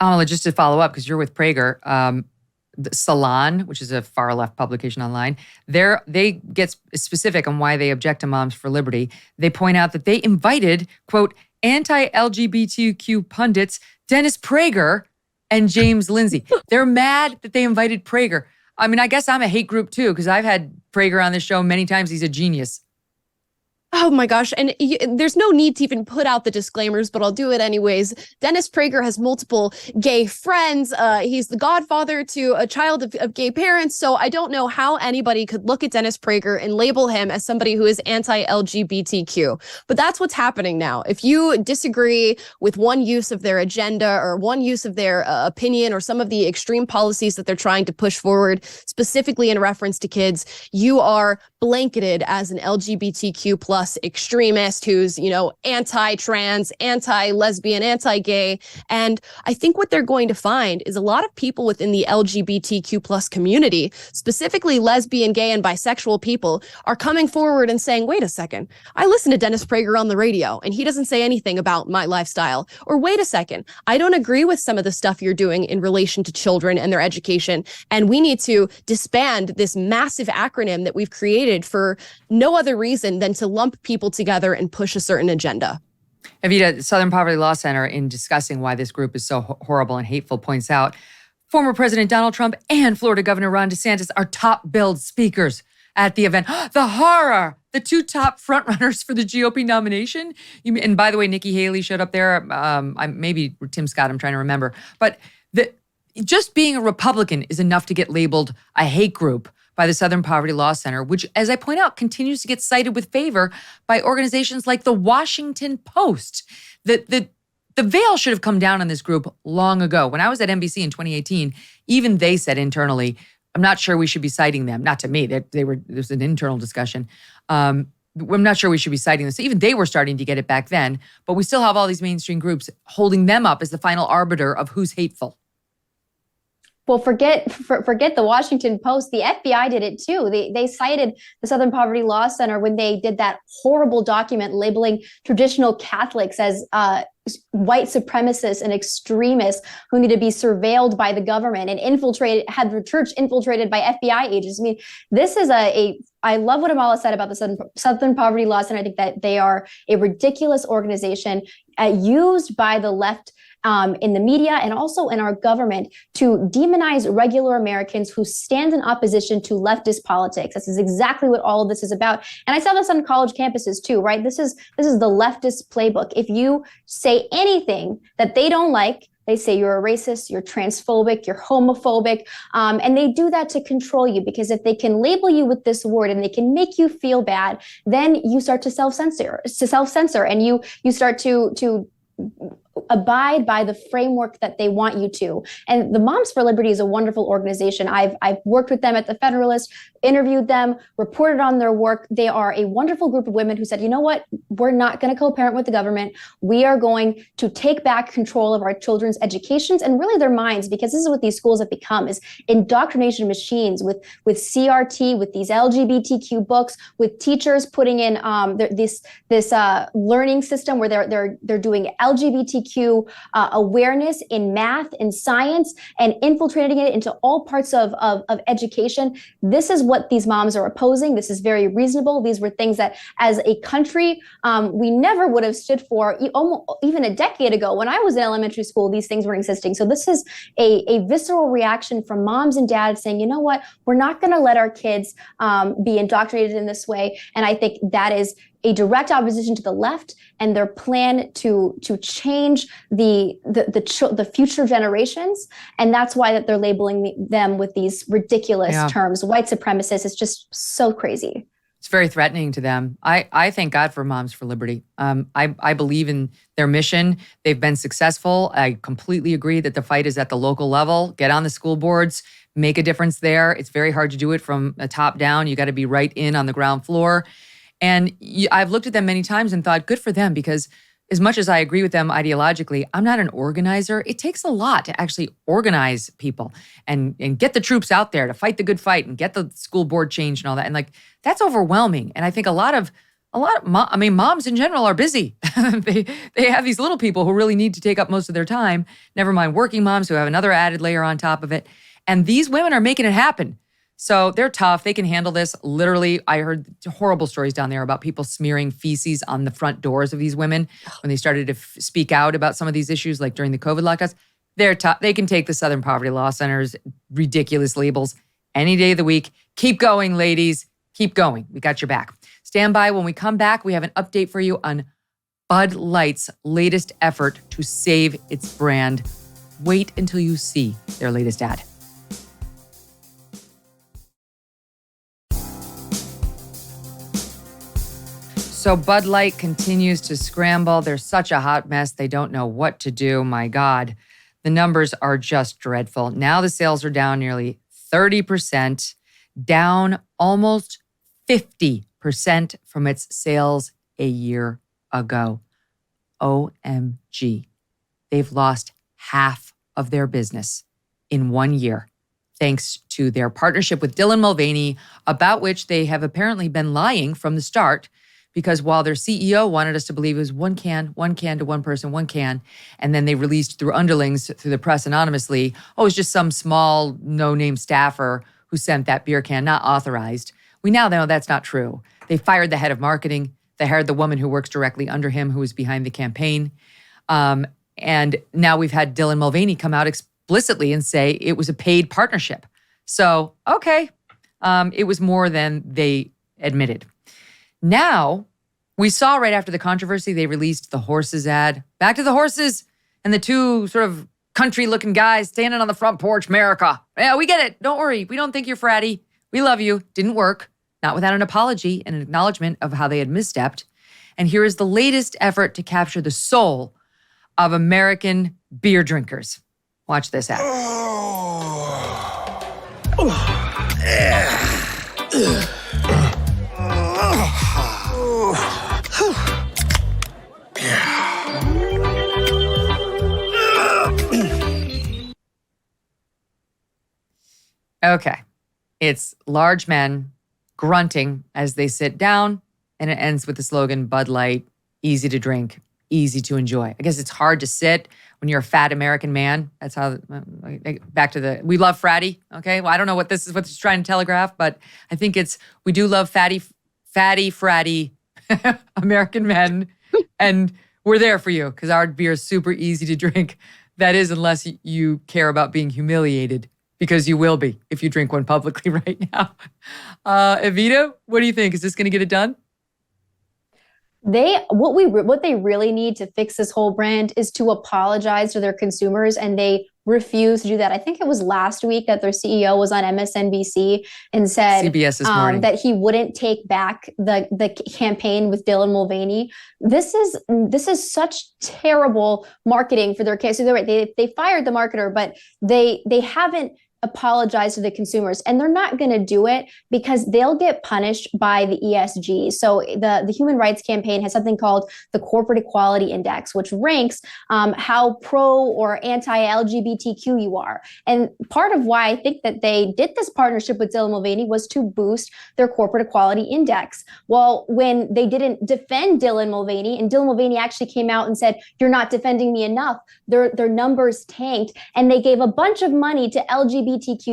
Amala, just to follow up, because you're with Prager, Salon, which is a far left publication online, they get specific on why they object to Moms for Liberty. They point out that they invited, quote, anti-LGBTQ pundits Dennis Prager and James Lindsay. They're mad that they invited Prager. I mean, I guess I'm a hate group too, because I've had Prager on this show many times. He's a genius. Oh my gosh. And there's no need to even put out the disclaimers, but I'll do it anyways. Dennis Prager has multiple gay friends. He's the godfather to a child of gay parents. So I don't know how anybody could look at Dennis Prager and label him as somebody who is anti-LGBTQ. But that's what's happening now. If you disagree with one use of their agenda or one use of their opinion or some of the extreme policies that they're trying to push forward, specifically in reference to kids, you are blanketed as an LGBTQ plus extremist who's, anti-trans, anti-lesbian, anti-gay. And I think what they're going to find is a lot of people within the LGBTQ plus community, specifically lesbian, gay, and bisexual people, are coming forward and saying, wait a second, I listen to Dennis Prager on the radio and he doesn't say anything about my lifestyle. Or wait a second, I don't agree with some of the stuff you're doing in relation to children and their education. And we need to disband this massive acronym that we've created for no other reason than to lump people together and push a certain agenda. Evita, Southern Poverty Law Center, in discussing why this group is so horrible and hateful, points out former President Donald Trump and Florida Governor Ron DeSantis are top-billed speakers at the event. The horror! The two top frontrunners for the GOP nomination. And by the way, Nikki Haley showed up there. Maybe Tim Scott, I'm trying to remember. But just being a Republican is enough to get labeled a hate group by the Southern Poverty Law Center, which, as I point out, continues to get cited with favor by organizations like the Washington Post. The veil should have come down on this group long ago. When I was at NBC in 2018, even they said internally, I'm not sure we should be citing them. Not to me, there was an internal discussion. I'm not sure we should be citing them. So even they were starting to get it back then, but we still have all these mainstream groups holding them up as the final arbiter of who's hateful. Well, forget the Washington Post. The FBI did it too. They cited the Southern Poverty Law Center when they did that horrible document labeling traditional Catholics as white supremacists and extremists who need to be surveilled by the government and had the church infiltrated by FBI agents. I mean, this is I love what Amala said about the Southern Poverty Law Center. I think that they are a ridiculous organization used by the left in the media and also in our government to demonize regular Americans who stand in opposition to leftist politics. This is exactly what all of this is about. And I saw this on college campuses too, right? This is the leftist playbook. If you say anything that they don't like, they say you're a racist, you're transphobic, you're homophobic, and they do that to control you, because if they can label you with this word and they can make you feel bad, then you start to self-censor, and you start to abide by the framework that they want you to. And the Moms for Liberty is a wonderful organization. I've worked with them at The Federalist, interviewed them, reported on their work. They are a wonderful group of women who said, you know what, we're not going to co-parent with the government. We are going to take back control of our children's educations and really their minds, because this is what these schools have become, is indoctrination machines with CRT, with these LGBTQ books, with teachers putting in this learning system where they're doing LGBTQ awareness in math and science and infiltrating it into all parts of education. This is what these moms are opposing. This is very reasonable. These were things that as a country, we never would have stood for even a decade ago. When I was in elementary school, these things weren't existing. So this is a visceral reaction from moms and dads saying, you know what, we're not going to let our kids be indoctrinated in this way. And I think that is a direct opposition to the left and their plan to change the future generations. And that's why that they're labeling them with these ridiculous terms. White supremacists. It's just so crazy. It's very threatening to them. I thank God for Moms for Liberty. I believe in their mission. They've been successful. I completely agree that the fight is at the local level. Get on the school boards, make a difference there. It's very hard to do it from the top down. You got to be right in on the ground floor. And I've looked at them many times and thought, good for them, because as much as I agree with them ideologically, I'm not an organizer. It takes a lot to actually organize people and get the troops out there to fight the good fight and get the school board changed and all that. And like, that's overwhelming. And I think a lot of moms in general are busy. they have these little people who really need to take up most of their time, never mind working moms who have another added layer on top of it. And these women are making it happen. So they're tough. They can handle this. Literally, I heard horrible stories down there about people smearing feces on the front doors of these women when they started to speak out about some of these issues, like during the COVID lockdowns. They're tough. They can take the Southern Poverty Law Center's ridiculous labels any day of the week. Keep going, ladies. Keep going. We got your back. Stand by. When we come back, we have an update for you on Bud Light's latest effort to save its brand. Wait until you see their latest ad. So Bud Light continues to scramble. They're such a hot mess. They don't know what to do. My God, the numbers are just dreadful. Now the sales are down nearly 30%, down almost 50% from its sales a year ago. OMG. They've lost half of their business in 1 year, thanks to their partnership with Dylan Mulvaney, about which they have apparently been lying from the start. Because while their CEO wanted us to believe it was one can to one person, one can, and then they released through underlings, through the press anonymously, oh, it's just some small no-name staffer who sent that beer can, not authorized. We now know that's not true. They fired the head of marketing. They hired the woman who works directly under him, who was behind the campaign. And now we've had Dylan Mulvaney come out explicitly and say it was a paid partnership. So, okay, it was more than they admitted. Now, we saw right after the controversy, they released the horses ad. Back to the horses and the two sort of country-looking guys standing on the front porch, America. Yeah, we get it. Don't worry. We don't think you're fratty. We love you. Didn't work. Not without an apology and an acknowledgement of how they had misstepped. And here is the latest effort to capture the soul of American beer drinkers. Watch this ad. Okay. It's large men grunting as they sit down, and it ends with the slogan, Bud Light, easy to drink, easy to enjoy. I guess it's hard to sit when you're a fat American man. That's how, back to the, we love fratty, okay? Well, I don't know what it's trying to telegraph, but I think we do love fatty, fratty American men, and we're there for you because our beer is super easy to drink. That is, unless you care about being humiliated, because you will be if you drink one publicly right now. Evita, what do you think? Is this going to get it done? What they really need to fix this whole brand is to apologize to their consumers, and they refuse to do that. I think it was last week that their CEO was on MSNBC and said CBS this morning. That he wouldn't take back the campaign with Dylan Mulvaney. This is such terrible marketing for their case. So they're right. They fired the marketer, but they haven't apologize to the consumers, and they're not going to do it because they'll get punished by the ESG. So the Human Rights Campaign has something called the Corporate Equality Index, which ranks how pro or anti-LGBTQ you are. And part of why I think that they did this partnership with Dylan Mulvaney was to boost their Corporate Equality Index. Well, when they didn't defend Dylan Mulvaney, and Dylan Mulvaney actually came out and said, "You're not defending me enough," their numbers tanked, and they gave a bunch of money to LGBTQ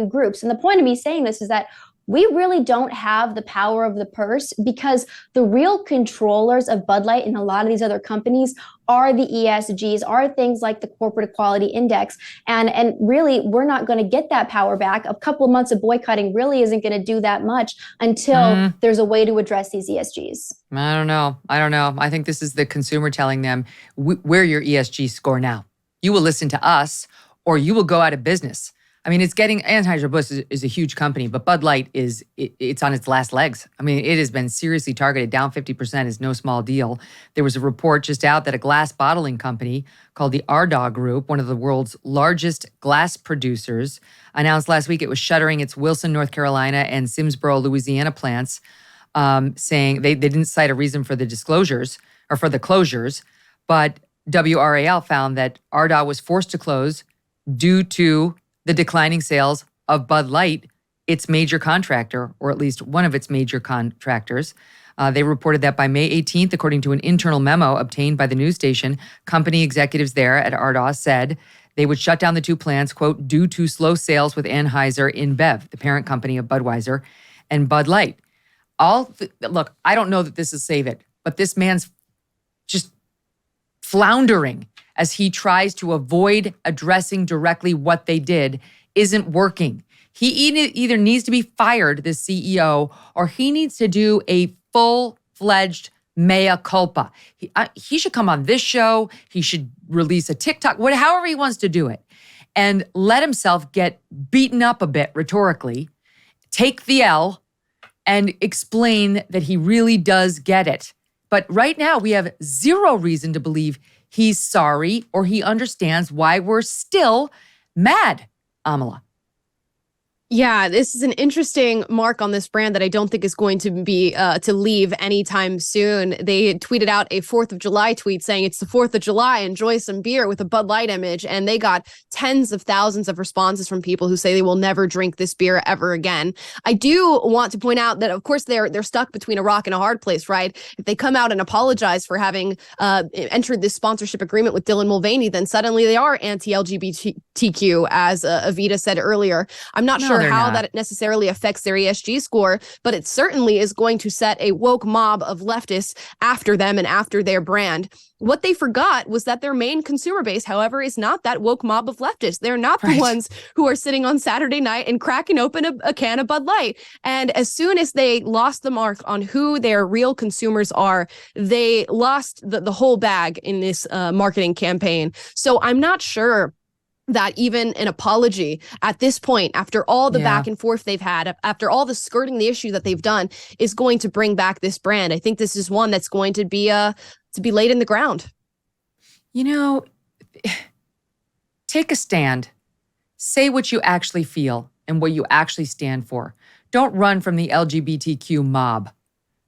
groups. And the point of me saying this is that we really don't have the power of the purse, because the real controllers of Bud Light and a lot of these other companies are the ESGs, are things like the Corporate Equality Index. And really, we're not going to get that power back. A couple of months of boycotting really isn't going to do that much until there's a way to address these ESGs. I don't know. I think this is the consumer telling them, we're your ESG score now. You will listen to us or you will go out of business. I mean, it's getting, Anheuser-Busch is a huge company, but Bud Light it's on its last legs. I mean, it has been seriously targeted. Down 50% is no small deal. There was a report just out that a glass bottling company called the Ardagh Group, one of the world's largest glass producers, announced last week it was shuttering its Wilson, North Carolina and Simsboro, Louisiana plants, saying they didn't cite a reason for the disclosures or for the closures, but WRAL found that Ardagh was forced to close due to the declining sales of Bud Light, its major contractor, or at least one of its major contractors. They reported that by May 18th, according to an internal memo obtained by the news station, company executives there at Ardagh said they would shut down the two plants, quote, due to slow sales with Anheuser InBev, the parent company of Budweiser, and Bud Light. Look, I don't know that this is save it, but this man's just floundering as he tries to avoid addressing directly what they did isn't working. He either needs to be fired, the CEO, or he needs to do a full-fledged mea culpa. He should come on this show. He should release a TikTok, however he wants to do it, and let himself get beaten up a bit rhetorically, take the L, and explain that he really does get it. But right now, we have zero reason to believe he's sorry or he understands why we're still mad, Amala. Yeah, this is an interesting mark on this brand that I don't think is going to be to leave anytime soon. They tweeted out a 4th of July tweet saying it's the 4th of July, enjoy some beer, with a Bud Light image. And they got tens of thousands of responses from people who say they will never drink this beer ever again. I do want to point out that, of course, they're stuck between a rock and a hard place, right? If they come out and apologize for having entered this sponsorship agreement with Dylan Mulvaney, then suddenly they are anti-LGBTQ, as Evita said earlier. I'm not sure how that it necessarily affects their ESG score, but it certainly is going to set a woke mob of leftists after them and after their brand. What they forgot was that their main consumer base, however, is not that woke mob of leftists. They're not the ones who are sitting on Saturday night and cracking open a can of Bud Light. And as soon as they lost the mark on who their real consumers are, they lost the whole bag in this marketing campaign. So I'm not sure that even an apology at this point, after all the back and forth they've had, after all the skirting the issue that they've done, is going to bring back this brand. I think this is one that's going to be laid in the ground. You know, take a stand. Say what you actually feel and what you actually stand for. Don't run from the LGBTQ mob.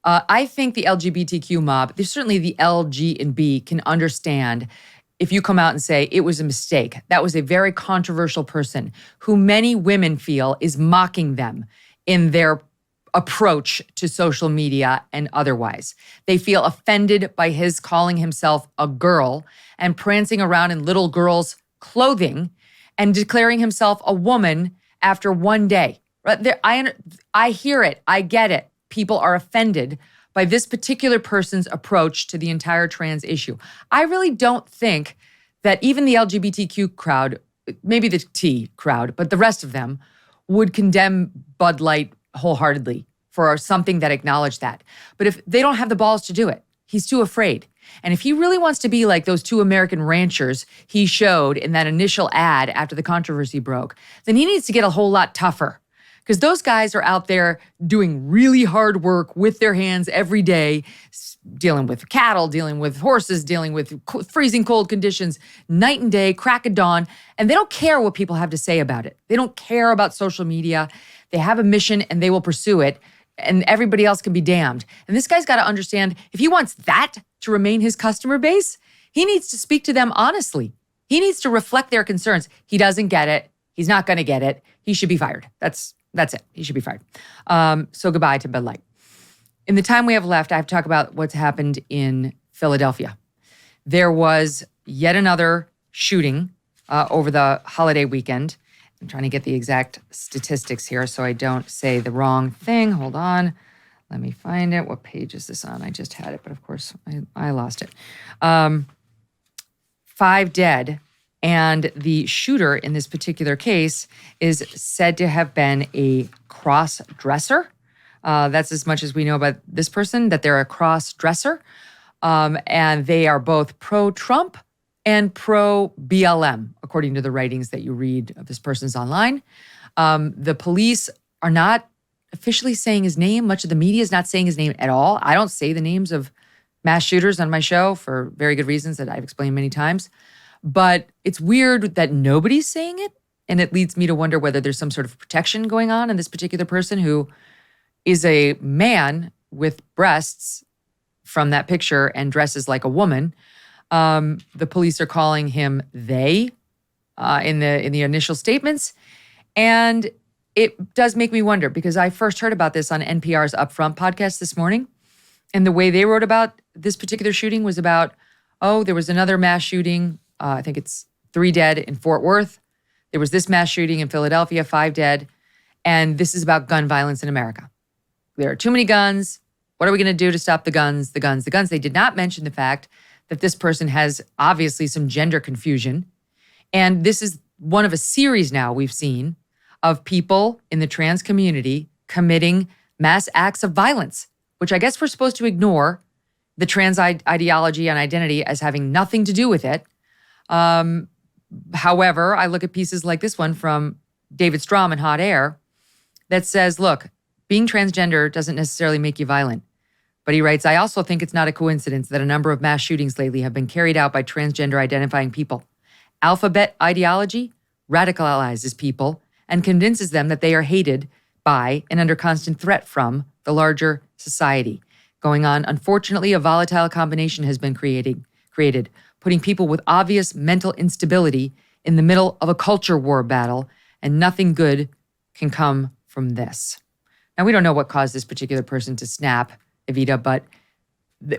I think the LGBTQ mob, there's certainly the L, G, and B, can understand if you come out and say it was a mistake. That was a very controversial person who many women feel is mocking them in their approach to social media and otherwise. They feel offended by his calling himself a girl and prancing around in little girls' clothing and declaring himself a woman after one day. I hear it. I get it. People are offended by this particular person's approach to the entire trans issue. I really don't think that even the LGBTQ crowd, maybe the T crowd, but the rest of them would condemn Bud Light wholeheartedly for something that acknowledged that. But if they don't have the balls to do it, he's too afraid. And if he really wants to be like those two American ranchers he showed in that initial ad after the controversy broke, then he needs to get a whole lot tougher. Because those guys are out there doing really hard work with their hands every day, dealing with cattle, dealing with horses, dealing with freezing cold conditions, night and day, crack of dawn. And they don't care what people have to say about it. They don't care about social media. They have a mission and they will pursue it. And everybody else can be damned. And this guy's got to understand, if he wants that to remain his customer base, he needs to speak to them honestly. He needs to reflect their concerns. He doesn't get it. He's not going to get it. He should be fired. That's it. He should be fired. So goodbye to Bud Light. In the time we have left, I have to talk about what's happened in Philadelphia. There was yet another shooting over the holiday weekend. I'm trying to get the exact statistics here so I don't say the wrong thing. Hold on. Let me find it. What page is this on? I just had it, but of course I lost it. 5 dead. And the shooter in this particular case is said to have been a cross-dresser. That's as much as we know about this person, that they're a cross-dresser. And they are both pro-Trump and pro-BLM, according to the writings that you read of this person's online. The police are not officially saying his name. Much of the media is not saying his name at all. I don't say the names of mass shooters on my show for very good reasons that I've explained many times. But it's weird that nobody's saying it. And it leads me to wonder whether there's some sort of protection going on in this particular person who is a man with breasts from that picture and dresses like a woman. The police are calling him they in the initial statements. And it does make me wonder, because I first heard about this on NPR's Upfront podcast this morning. And the way they wrote about this particular shooting was about, there was another mass shooting. I think it's 3 dead in Fort Worth. There was this mass shooting in Philadelphia, 5 dead. And this is about gun violence in America. There are too many guns. What are we going to do to stop the guns, the guns, the guns? They did not mention the fact that this person has obviously some gender confusion. And this is one of a series now we've seen of people in the trans community committing mass acts of violence, which I guess we're supposed to ignore the trans ideology and identity as having nothing to do with it. However, I look at pieces like this one from David Strom in Hot Air that says, look, being transgender doesn't necessarily make you violent. But he writes, I also think it's not a coincidence that a number of mass shootings lately have been carried out by transgender identifying people. Alphabet ideology radicalizes people and convinces them that they are hated by and under constant threat from the larger society. Going on, unfortunately, a volatile combination has been created, putting people with obvious mental instability in the middle of a culture war battle, and nothing good can come from this. Now, we don't know what caused this particular person to snap, Evita, but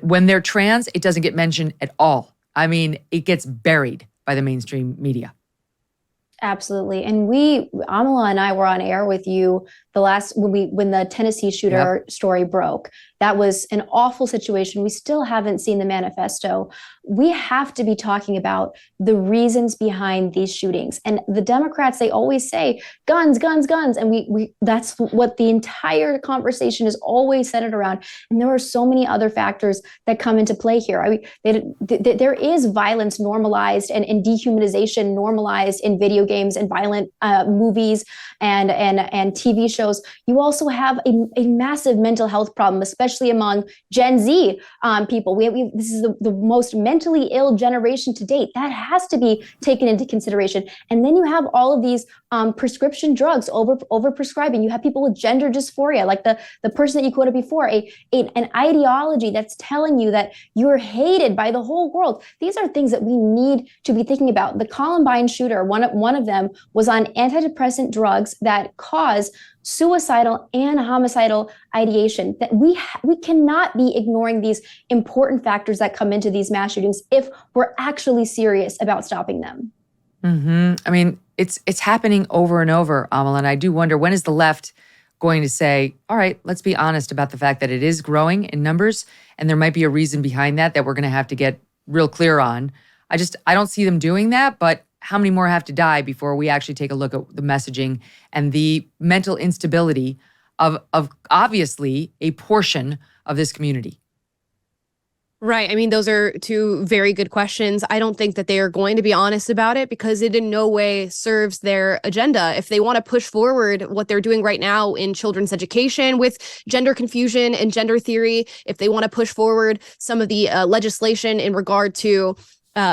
when they're trans, it doesn't get mentioned at all. I mean, it gets buried by the mainstream media. Absolutely. And Amala and I were on air with you when the Tennessee shooter story broke. That was an awful situation. We still haven't seen the manifesto. We have to be talking about the reasons behind these shootings. And the Democrats, they always say guns, guns, guns. And we that's what the entire conversation is always centered around. And there are so many other factors that come into play here. I mean, there is violence normalized and dehumanization normalized in video games and violent movies and TV shows. You also have a massive mental health problem, especially among Gen Z people. This is the most mentally ill generation to date. That has to be taken into consideration. And then you have all of these prescription drugs over prescribing. You have people with gender dysphoria, like the person that you quoted before, an ideology that's telling you that you're hated by the whole world. These are things that we need to be thinking about. The Columbine shooter, one of them was on antidepressant drugs that cause suicidal and homicidal ideation. That we cannot be ignoring these important factors that come into these mass shootings if we're actually serious about stopping them. Mm-hmm. I mean, it's happening over and over, Amala, and I do wonder, when is the left going to say, all right, let's be honest about the fact that it is growing in numbers, and there might be a reason behind that we're going to have to get real clear on. I don't see them doing that, but how many more have to die before we actually take a look at the messaging and the mental instability of obviously a portion of this community? Right. I mean, those are two very good questions. I don't think that they are going to be honest about it because it in no way serves their agenda. If they want to push forward what they're doing right now in children's education with gender confusion and gender theory, if they want to push forward some of the legislation in regard to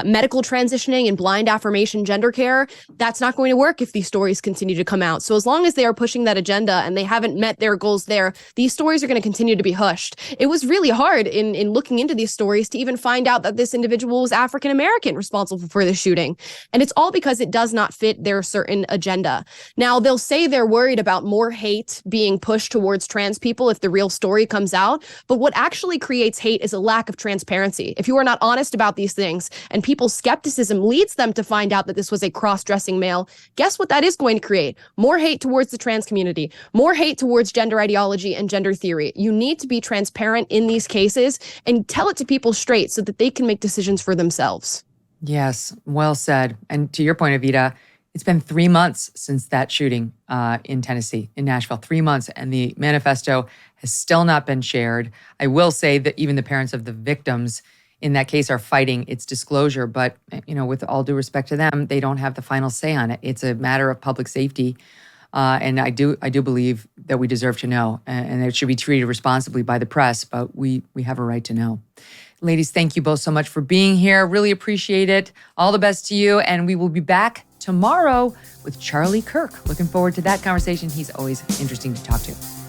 medical transitioning and blind affirmation gender care, that's not going to work if these stories continue to come out. So as long as they are pushing that agenda and they haven't met their goals there, these stories are going to continue to be hushed. It was really hard in looking into these stories to even find out that this individual was African American responsible for the shooting. And it's all because it does not fit their certain agenda. Now, they'll say they're worried about more hate being pushed towards trans people if the real story comes out. But what actually creates hate is a lack of transparency. If you are not honest about these things and people's skepticism leads them to find out that this was a cross-dressing male, guess what that is going to create? More hate towards the trans community, more hate towards gender ideology and gender theory. You need to be transparent in these cases and tell it to people straight so that they can make decisions for themselves. Yes, well said. And to your point, Evita, it's been 3 months since that shooting in Tennessee, in Nashville, 3 months, and the manifesto has still not been shared. I will say that even the parents of the victims in that case are fighting its disclosure, but with all due respect to them, they don't have the final say on it. It's a matter of public safety, and I do believe that we deserve to know, and it should be treated responsibly by the press. But we have a right to know. Ladies, thank you both so much for being here. Really appreciate it. All the best to you, and we will be back tomorrow with Charlie Kirk. Looking forward to that conversation. He's always interesting to talk to.